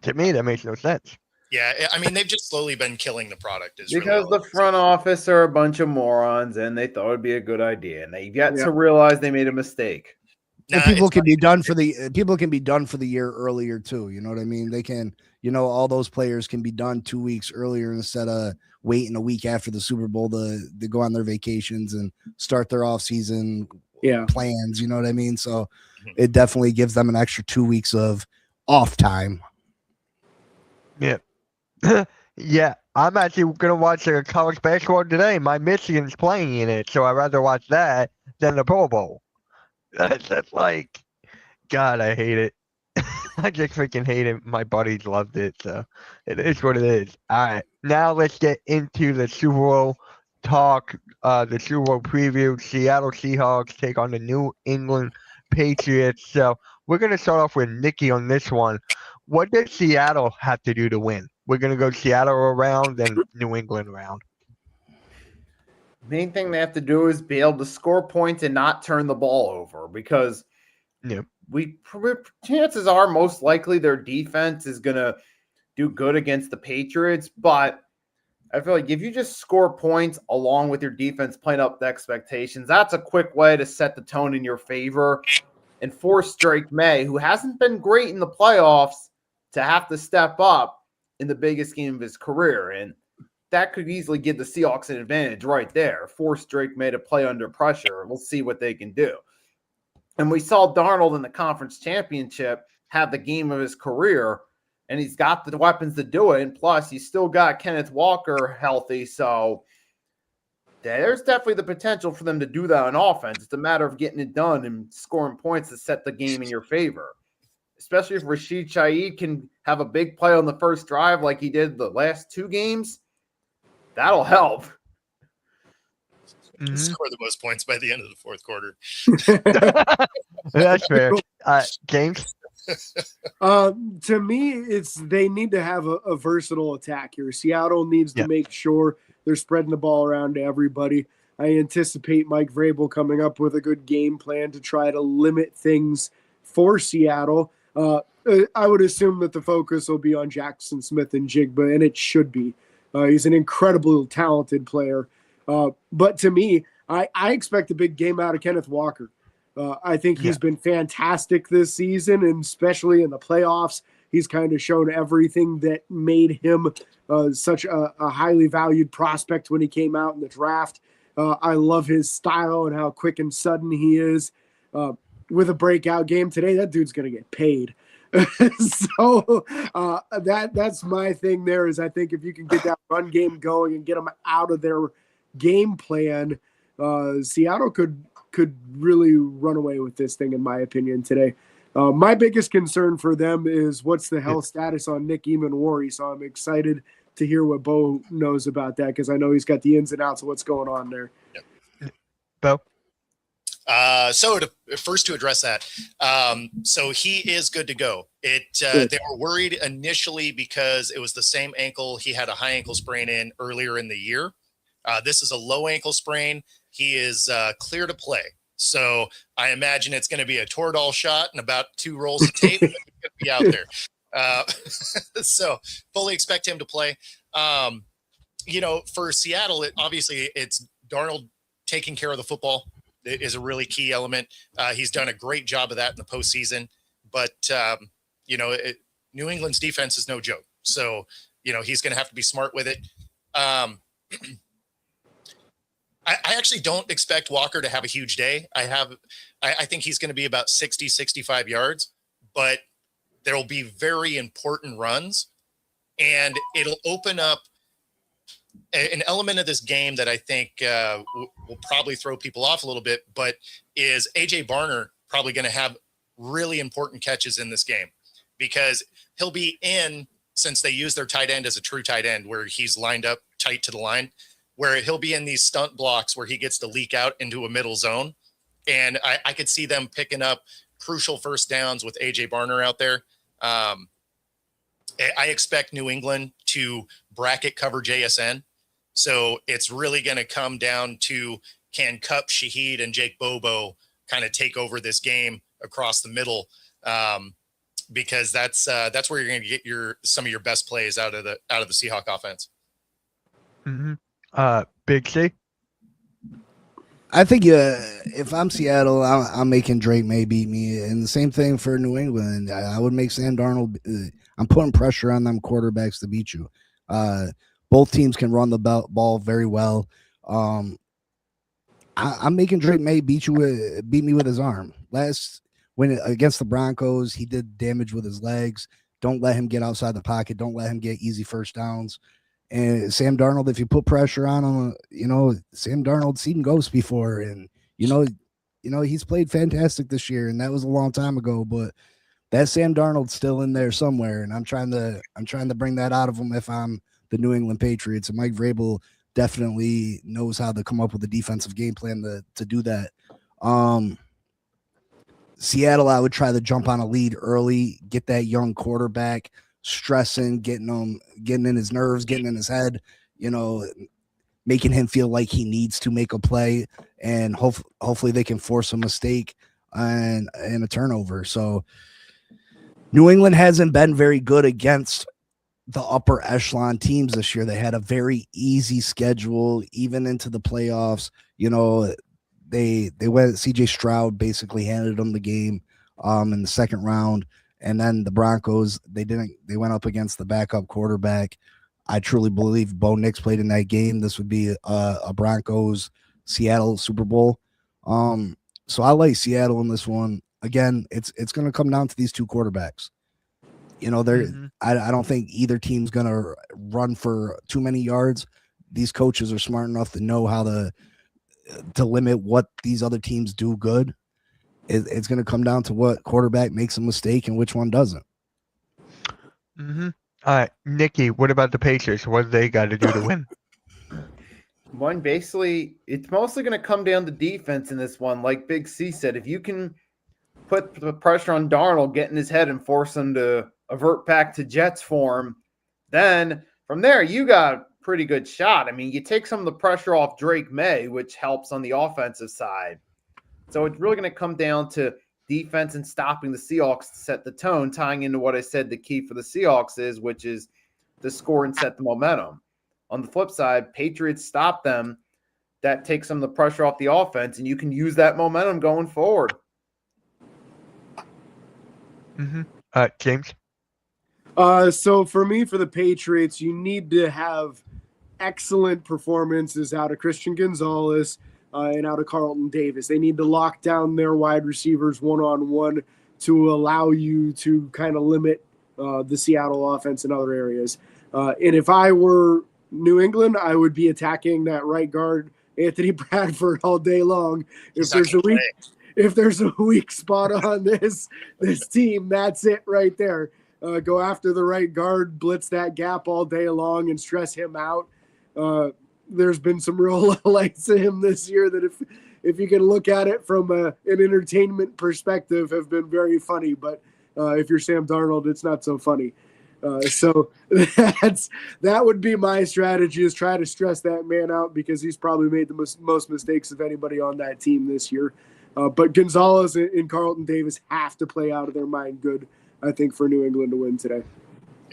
To me, that makes no sense. Yeah, I mean, they've just slowly been killing the product. Because the front office are a bunch of morons, and they thought it'd be a good idea, and they got to realize they made a mistake. And people can be done for the year earlier too. You know what I mean? They can, all those players can be done 2 weeks earlier instead of waiting a week after the Super Bowl to go on their vacations and start their off season plans. You know what I mean? So it definitely gives them an extra 2 weeks of off time. Yeah. Yeah. I'm actually going to watch college basketball today. My Michigan's playing in it, so I'd rather watch that than the Pro Bowl. That's like, God, I hate it. I just freaking hate it. My buddies loved it, so it is what it is. All right, now let's get into the Super Bowl talk. The Super Bowl preview. Seattle Seahawks take on the New England Patriots. So we're gonna start off with Nikki on this one. What does Seattle have to do to win? We're gonna go Seattle around, then New England around. Main thing they have to do is be able to score points and not turn the ball over, because chances are most likely their defense is going to do good against the Patriots. But I feel like if you just score points along with your defense playing up the expectations, that's a quick way to set the tone in your favor and force Drake May, who hasn't been great in the playoffs, to have to step up in the biggest game of his career. And that could easily give the Seahawks an advantage right there. Force Drake May to play under pressure. We'll see what they can do. And we saw Darnold in the conference championship have the game of his career, and he's got the weapons to do it. And plus, he's still got Kenneth Walker healthy. So there's definitely the potential for them to do that on offense. It's a matter of getting it done and scoring points to set the game in your favor. Especially if Rashid Shaheed can have a big play on the first drive like he did the last two games. That'll help. Score the most points by the end of the fourth quarter. That's fair. James? To me, they need to have a versatile attack here. Seattle needs to make sure they're spreading the ball around to everybody. I anticipate Mike Vrabel coming up with a good game plan to try to limit things for Seattle. I would assume that the focus will be on Jackson Smith and Jigba, and it should be. He's an incredibly talented player. But to me, I expect a big game out of Kenneth Walker. I think he's been fantastic this season, and especially in the playoffs. He's kind of shown everything that made him such a highly valued prospect when he came out in the draft. I love his style and how quick and sudden he is. With a breakout game today, that dude's going to get paid. So that's my thing there is I think if you can get that run game going and get them out of their game plan, Seattle could really run away with this thing, in my opinion, today. My biggest concern for them is what's the health status on Nick Eamon-Wari, so I'm excited to hear what Bo knows about that because I know he's got the ins and outs of what's going on there. Yep. Bo? So to address that, so he is good to go. They were worried initially because it was the same ankle he had a high ankle sprain in earlier in the year. This is a low ankle sprain. he is clear to play. So I imagine it's going to be a Toradol shot and about 2 rolls of tape. He's going to be out there. So fully expect him to play. For Seattle, it's Darnold taking care of the football is a really key element. He's done a great job of that in the postseason. But, New England's defense is no joke. So, he's going to have to be smart with it. I actually don't expect Walker to have a huge day. I think he's going to be about 60, 65 yards, but there will be very important runs, and it'll open up an element of this game that I think will probably throw people off a little bit, but is AJ Barner probably going to have really important catches in this game, because he'll be in, since they use their tight end as a true tight end where he's lined up tight to the line, where he'll be in these stunt blocks where he gets to leak out into a middle zone. And I could see them picking up crucial first downs with AJ Barner out there. I expect New England to bracket cover JSN. So it's really going to come down to, can Kupp, Shaheed, and Jake Bobo kind of take over this game across the middle? Because that's where you're going to get some of your best plays out of the Seahawk offense. Mm-hmm. Big C. I think if I'm Seattle, I'm making Drake May beat me, and the same thing for New England. I would make Sam Darnold. I'm putting pressure on them quarterbacks to beat you. Both teams can run the ball very well. I'm making Drake May beat me with his arm. When against the Broncos, he did damage with his legs. Don't let him get outside the pocket. Don't let him get easy first downs. And Sam Darnold, if you put pressure on him, Sam Darnold's seen ghosts before, and he's played fantastic this year, and that was a long time ago. But that Sam Darnold's still in there somewhere, and I'm trying to bring that out of him if I'm the New England Patriots. And Mike Vrabel definitely knows how to come up with a defensive game plan to do that. Seattle, I would try to jump on a lead early, get that young quarterback stressing, getting in his nerves, getting in his head, making him feel like he needs to make a play, and hopefully they can force a mistake and a turnover. So New England hasn't been very good against the upper echelon teams this year. They had a very easy schedule, even into the playoffs. They went, CJ Stroud basically handed them the game in the second round. And then the Broncos, they went up against the backup quarterback. I truly believe Bo Nix played in that game. This would be a Broncos Seattle Super Bowl. So I like Seattle in this one. Again, it's going to come down to these two quarterbacks. I don't think either team's going to run for too many yards. These coaches are smart enough to know how to limit what these other teams do good. It's going to come down to what quarterback makes a mistake and which one doesn't. Mm-hmm. All right, Nikki, what about the Pacers? What do they got to do to win? Basically, it's mostly going to come down to defense in this one. Like Big C said, if you can put the pressure on Darnold, get in his head, and force him to avert back to Jets form, then from there, you got a pretty good shot. I mean, you take some of the pressure off Drake May, which helps on the offensive side. So it's really going to come down to defense and stopping the Seahawks to set the tone, tying into what I said the key for the Seahawks is, which is to score and set the momentum. On the flip side, Patriots stop them. That takes some of the pressure off the offense, and you can use that momentum going forward. Mm-hmm. James? So for me, for the Patriots, you need to have excellent performances out of Christian Gonzalez and out of Carlton Davis. They need to lock down their wide receivers one-on-one to allow you to kind of limit the Seattle offense in other areas. And if I were New England, I would be attacking that right guard, Anthony Bradford, all day long. If there's a weak spot on this team, that's it right there. Go after the right guard, blitz that gap all day long, and stress him out. There's been some real lights to him this year that if you can look at it from an entertainment perspective have been very funny. But if you're Sam Darnold, it's not so funny. So that would be my strategy, is try to stress that man out, because he's probably made the most mistakes of anybody on that team this year. But Gonzalez and Carlton Davis have to play out of their mind good, I think, for New England to win today.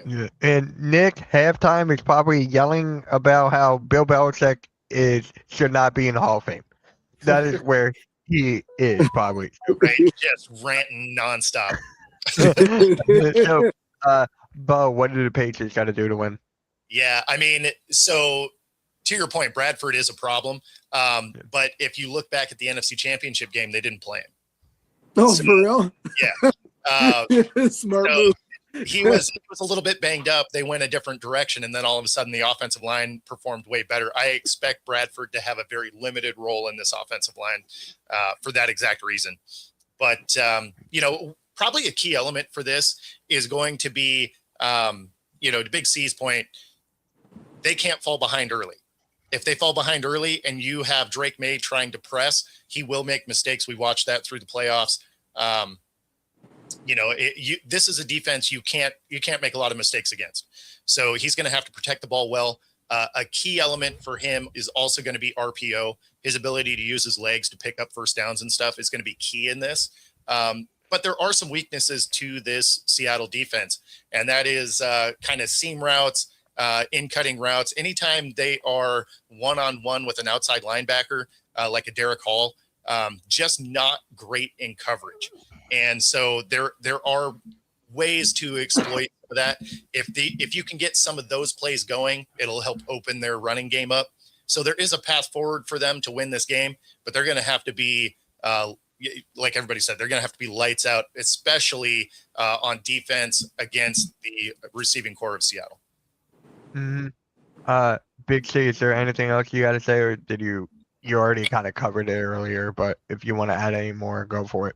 Yeah. And Nick, halftime is probably yelling about how Bill Belichick should not be in the Hall of Fame. That is where he is probably. Right, just ranting nonstop. So, Bo, what do the Patriots got to do to win? Yeah, I mean, so to your point, Bradford is a problem. But if you look back at the NFC Championship game, they didn't play him. Oh, for real? Yeah. Smart so move. he was a little bit banged up. They went a different direction, and then all of a sudden the offensive line performed way better. I expect Bradford to have a very limited role in this offensive line for that exact reason. But, probably a key element for this is going to be, to Big C's point, they can't fall behind early. If they fall behind early and you have Drake May trying to press, he will make mistakes. We watched that through the playoffs. This is a defense you can't make a lot of mistakes against. So he's going to have to protect the ball well. A key element for him is also going to be RPO. His ability to use his legs to pick up first downs and stuff is going to be key in this. But there are some weaknesses to this Seattle defense, and that is kind of seam routes, in-cutting routes. Anytime they are one-on-one with an outside linebacker, like a Derek Hall, just not great in coverage. And so there are ways to exploit that. If you can get some of those plays going, it'll help open their running game up. So there is a path forward for them to win this game, but they're going to have to be, like everybody said, they're going to have to be lights out, especially on defense against the receiving core of Seattle. Mm-hmm. Big C, is there anything else you got to say, or did you already kind of covered it earlier? But if you want to add any more, go for it.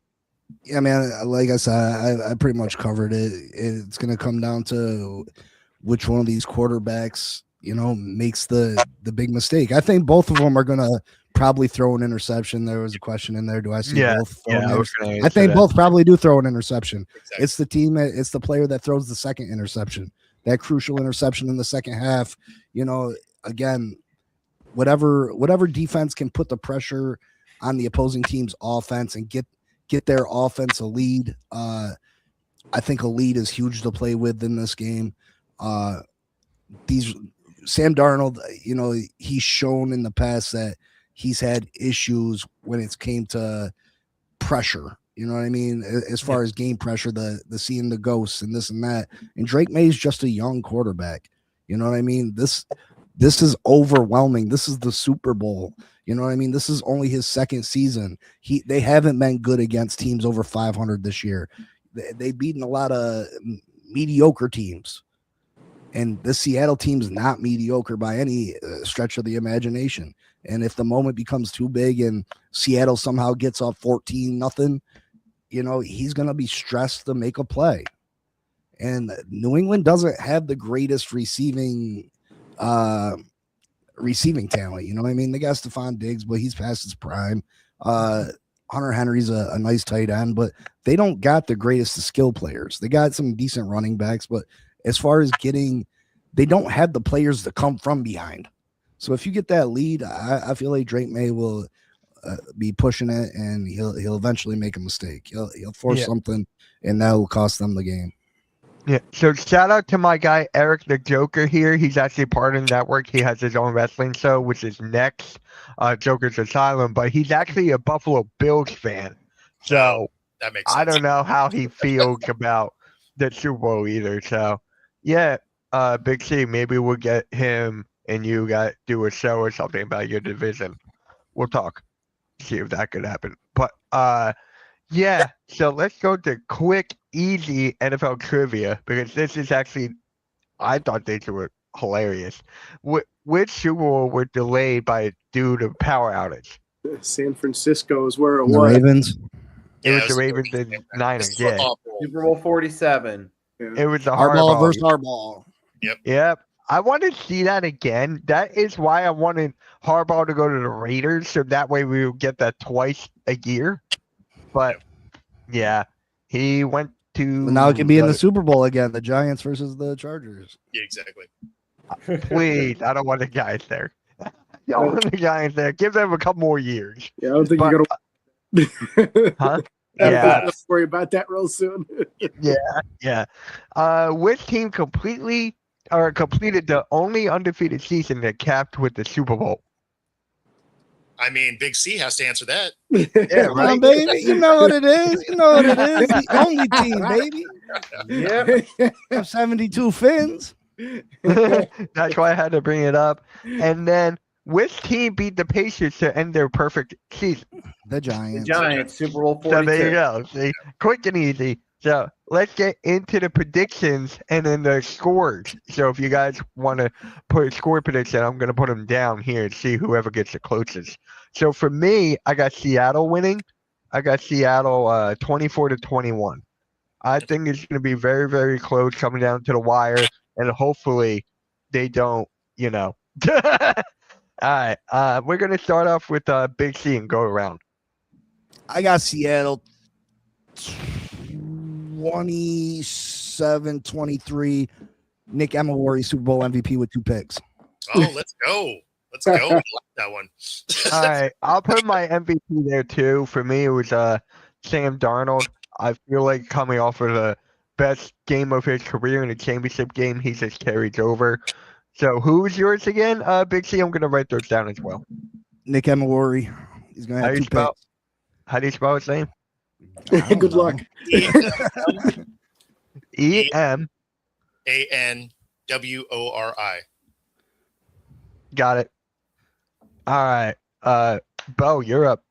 Yeah, man, like I said, I pretty much covered it. It's going to come down to which one of these quarterbacks, makes the big mistake. I think both of them are going to probably throw an interception. There was a question in there. Do I see both? I think both probably do throw an interception. Exactly. It's the player that throws the second interception, that crucial interception in the second half. Again, whatever defense can put the pressure on the opposing team's offense and get their offense a lead. I think a lead is huge to play with in this game. Sam Darnold, he's shown in the past that he's had issues when it came to pressure. You know what I mean? As far as game pressure, the seeing the ghosts and this and that. And Drake May is just a young quarterback. You know what I mean? This is overwhelming. This is the Super Bowl. You know what I mean? This is only his second season. They haven't been good against teams over 500 this year. They've beaten a lot of mediocre teams. And the Seattle team's not mediocre by any stretch of the imagination. And if the moment becomes too big and Seattle somehow gets up 14-0, he's going to be stressed to make a play. And New England doesn't have the greatest receiving talent. You know what I mean? They got Stephon Diggs, but he's past his prime. Hunter Henry's a nice tight end, but they don't got the greatest of skill players. They got some decent running backs, but as far as they don't have the players to come from behind. So if you get that lead, I feel like Drake May will be pushing it, and he'll eventually make a mistake. He'll force something, and that will cost them the game. Yeah. So shout out to my guy Eric the Joker here. He's actually part of the network. He has his own wrestling show, which is next, Joker's Asylum. But he's actually a Buffalo Bills fan. So that makes sense. I don't know how he feels about the Super Bowl either. So yeah, Big C, maybe we'll get him and you do a show or something about your division. We'll talk, see if that could happen. But yeah, so let's go to quick, easy NFL trivia, because this is actually, I thought these were hilarious. Which Super Bowl were delayed due to power outage? San Francisco is where it The was. Ravens. It was the Ravens and Niners, yeah. Super Bowl 47. It was the Harbaugh versus Harbaugh. Yep. I want to see that again. That is why I wanted Harbaugh to go to the Raiders, so that way we would get that twice a year. But yeah, he went to. Now it can be in the Super Bowl again. The Giants versus the Chargers. Yeah, exactly. Please, I don't want the guys there. I don't want the Giants there. Give them a couple more years. Yeah, I don't think But- you're gonna. Huh? Yeah, Yeah. worry about that real soon. Yeah. Which team completed the only undefeated season that capped with the Super Bowl? I mean, Big C has to answer that. Yeah, Come on, baby. You know what it is. You know what it is. The only team, baby. Yep. Have 72 fins. That's why I had to bring it up. And then, which team beat the Patriots to end their perfect season? The The Giants. Giants, Super Bowl So there you 42. go. See, quick and easy. So let's get into the predictions and then the scores. So if you guys want to put a score prediction, I'm going to put them down here and see whoever gets the closest. So for me, I got Seattle winning. I got Seattle 24-21. I think it's going to be very, very close coming down to the wire, and hopefully they don't, All right. We're going to start off with Big C and go around. I got Seattle 27-23. Nick Emery, Super Bowl MVP with 2 picks. Oh, let's go. Let's go. I like that one. All right. I'll put my MVP there too. For me, it was Sam Darnold. I feel like coming off of the best game of his career in a championship game, he just carries over. So who's yours again, Big C? I'm going to write those down as well. Nick Emery. He's going to have 2 picks. How do you spell his name? Good luck. E-M. ANWORI. Got it. All right. Bo, you're up.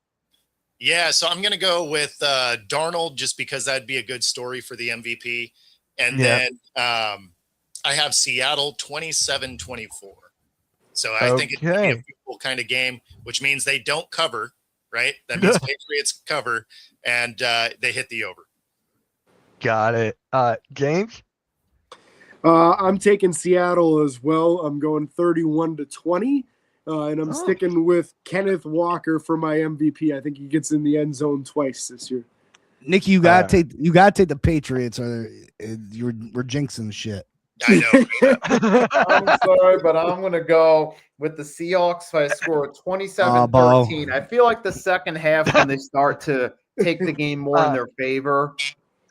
Yeah, so I'm going to go with Darnold just because that'd be a good story for the MVP. And then I have Seattle 27-24. So I think it's going to be a beautiful kind of game, which means they don't cover, right? That means Patriots cover, and they hit the over. Got it. James? I'm taking Seattle as well. I'm going 31-20. And I'm sticking with Kenneth Walker for my MVP. I think he gets in the end zone twice this year. Nicky, you gotta take the Patriots, or we're jinxing shit. I know. I'm sorry, but I'm going to go with the Seahawks by a score of 27-13. I feel like the second half when they start to take the game more in their favor.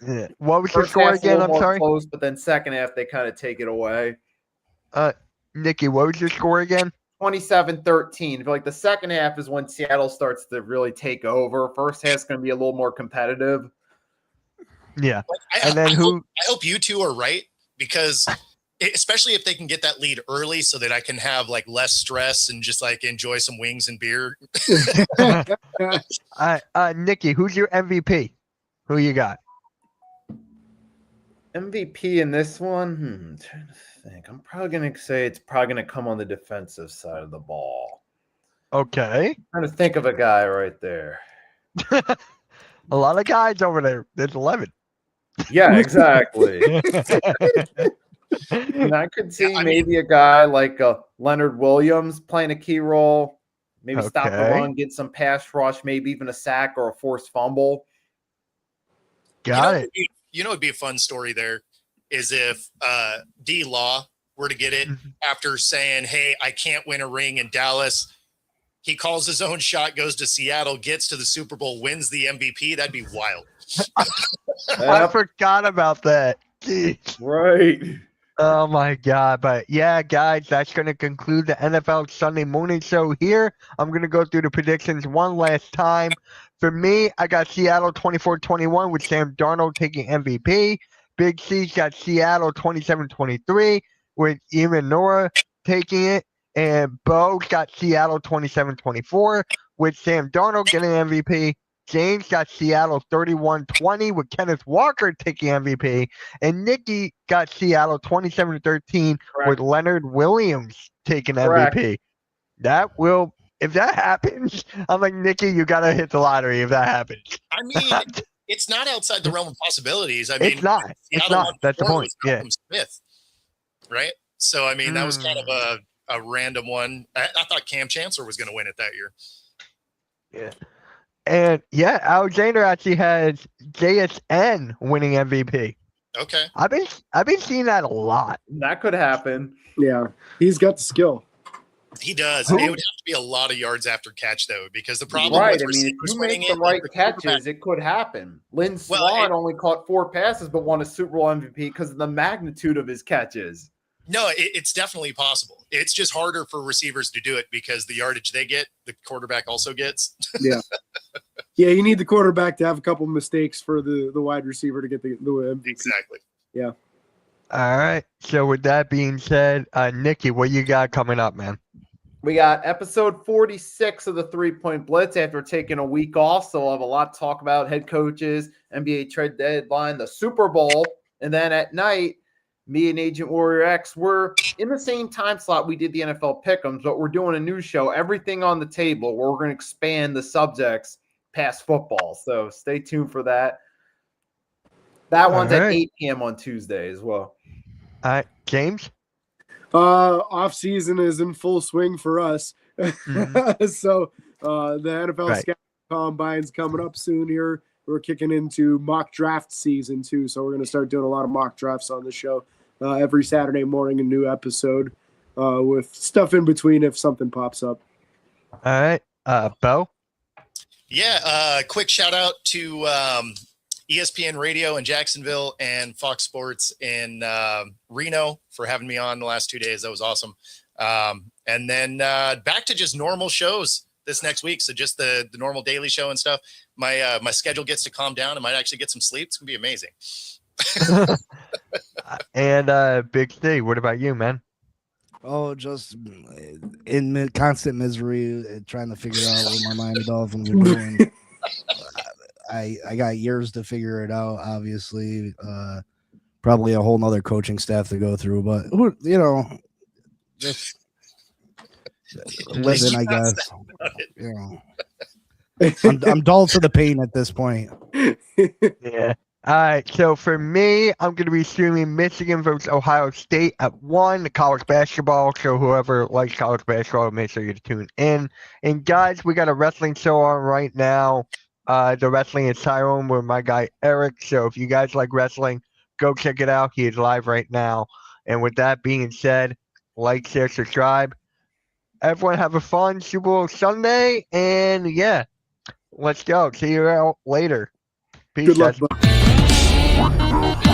Yeah. What was your First score half's a again? little I'm more sorry. close, but then second half they kind of take it away. Nicky, what was your score again? 27-13. I feel like the second half is when Seattle starts to really take over. First half's going to be a little more competitive. Yeah. I who? I hope you two are right, because especially if they can get that lead early so that I can have like less stress and just like enjoy some wings and beer. Nicky, who's your MVP? Who you got? MVP in this one? I'm trying to think. I'm probably going to say it's probably going to come on the defensive side of the ball. Okay. I'm trying to think of a guy right there. A lot of guys over there. There's 11. Yeah, exactly. And I could see maybe a guy like Leonard Williams playing a key role. Maybe stop the run, get some pass rush, maybe even a sack or a forced fumble. Got it. You know, it'd be a fun story there is if D Law were to get it after saying, "Hey, I can't win a ring in Dallas." He calls his own shot, goes to Seattle, gets to the Super Bowl, wins the MVP. That'd be wild. I forgot about that. Jeez. Right. Oh my God. But yeah, guys, that's going to conclude the NFL Sunday morning show here. I'm going to go through the predictions one last time. For me, I got Seattle 24-21 with Sam Darnold taking MVP. Big C's got Seattle 27-23 with Eamon Nora taking it. And Bo's got Seattle 27-24 with Sam Darnold getting MVP. James got Seattle 31-20 with Kenneth Walker taking MVP. And Nicky got Seattle 27-13 with Leonard Williams taking MVP. That will, if that happens, I'm like, Nicky, you got to hit the lottery if that happens. I mean, it's not outside the realm of possibilities. I mean, it's not. It's not. That's the point. Yeah. Smith, right? So, I mean, that was kind of a random one. I thought Cam Chancellor was going to win it that year. Yeah. And yeah, Alexander actually has JSN winning MVP. Okay. I've been seeing that a lot. That could happen. Yeah, he's got the skill. He does. Who- It would have to be a lot of yards after catch, though, because the problem Right. with I mean, if receivers you winning make the it, right the quarterback- catches, it could happen. Lynn Well, Swan only caught 4 passes, but won a Super Bowl MVP because of the magnitude of his catches. No, it's definitely possible. It's just harder for receivers to do it because the yardage they get, the quarterback also gets. Yeah, you need the quarterback to have a couple mistakes for the wide receiver to get the MVP. Exactly. Yeah. All right. So with that being said, Nikki, what you got coming up, man? We got episode 46 of the 3-Point Blitz after taking a week off. So we'll have a lot to talk about: head coaches, NBA trade deadline, the Super Bowl. And then at night, me and Agent Warrior X, we're in the same time slot we did the NFL Pick'ems, but we're doing a new show, Everything on the Table, where we're going to expand the subjects past football. So stay tuned for that. That one's All at right. 8 p.m. on Tuesday as well. All right, James. Off season is in full swing for us. So the NFL Right. Scout Combine's coming up soon here. We're kicking into mock draft season too, so we're going to start doing a lot of mock drafts on the show every Saturday morning. A new episode with stuff in between if something pops up. All right, Bo. Yeah, quick shout out to ESPN Radio in Jacksonville and Fox Sports in Reno for having me on the last 2 days. That was awesome. And then back to just normal shows this next week. So just the normal daily show and stuff. My schedule gets to calm down. I might actually get some sleep. It's gonna be amazing. And Big C, what about you, man? Oh, just in constant misery, trying to figure out what my Miami Dolphins are doing. I got years to figure it out. Obviously, probably a whole nother coaching staff to go through, but just living, I guess. I'm dull to the pain at this point. Yeah. All right. So for me, I'm going to be streaming Michigan versus Ohio State at 1, college basketball. So whoever likes college basketball, make sure you tune in. And guys, we got a wrestling show on right now. The Wrestling Asylum with my guy Eric. So if you guys like wrestling, go check it out. He is live right now. And with that being said, like, share, subscribe. Everyone have a fun Super Bowl Sunday. And yeah, let's go. See you out later. Peace, Good luck, guys. bud.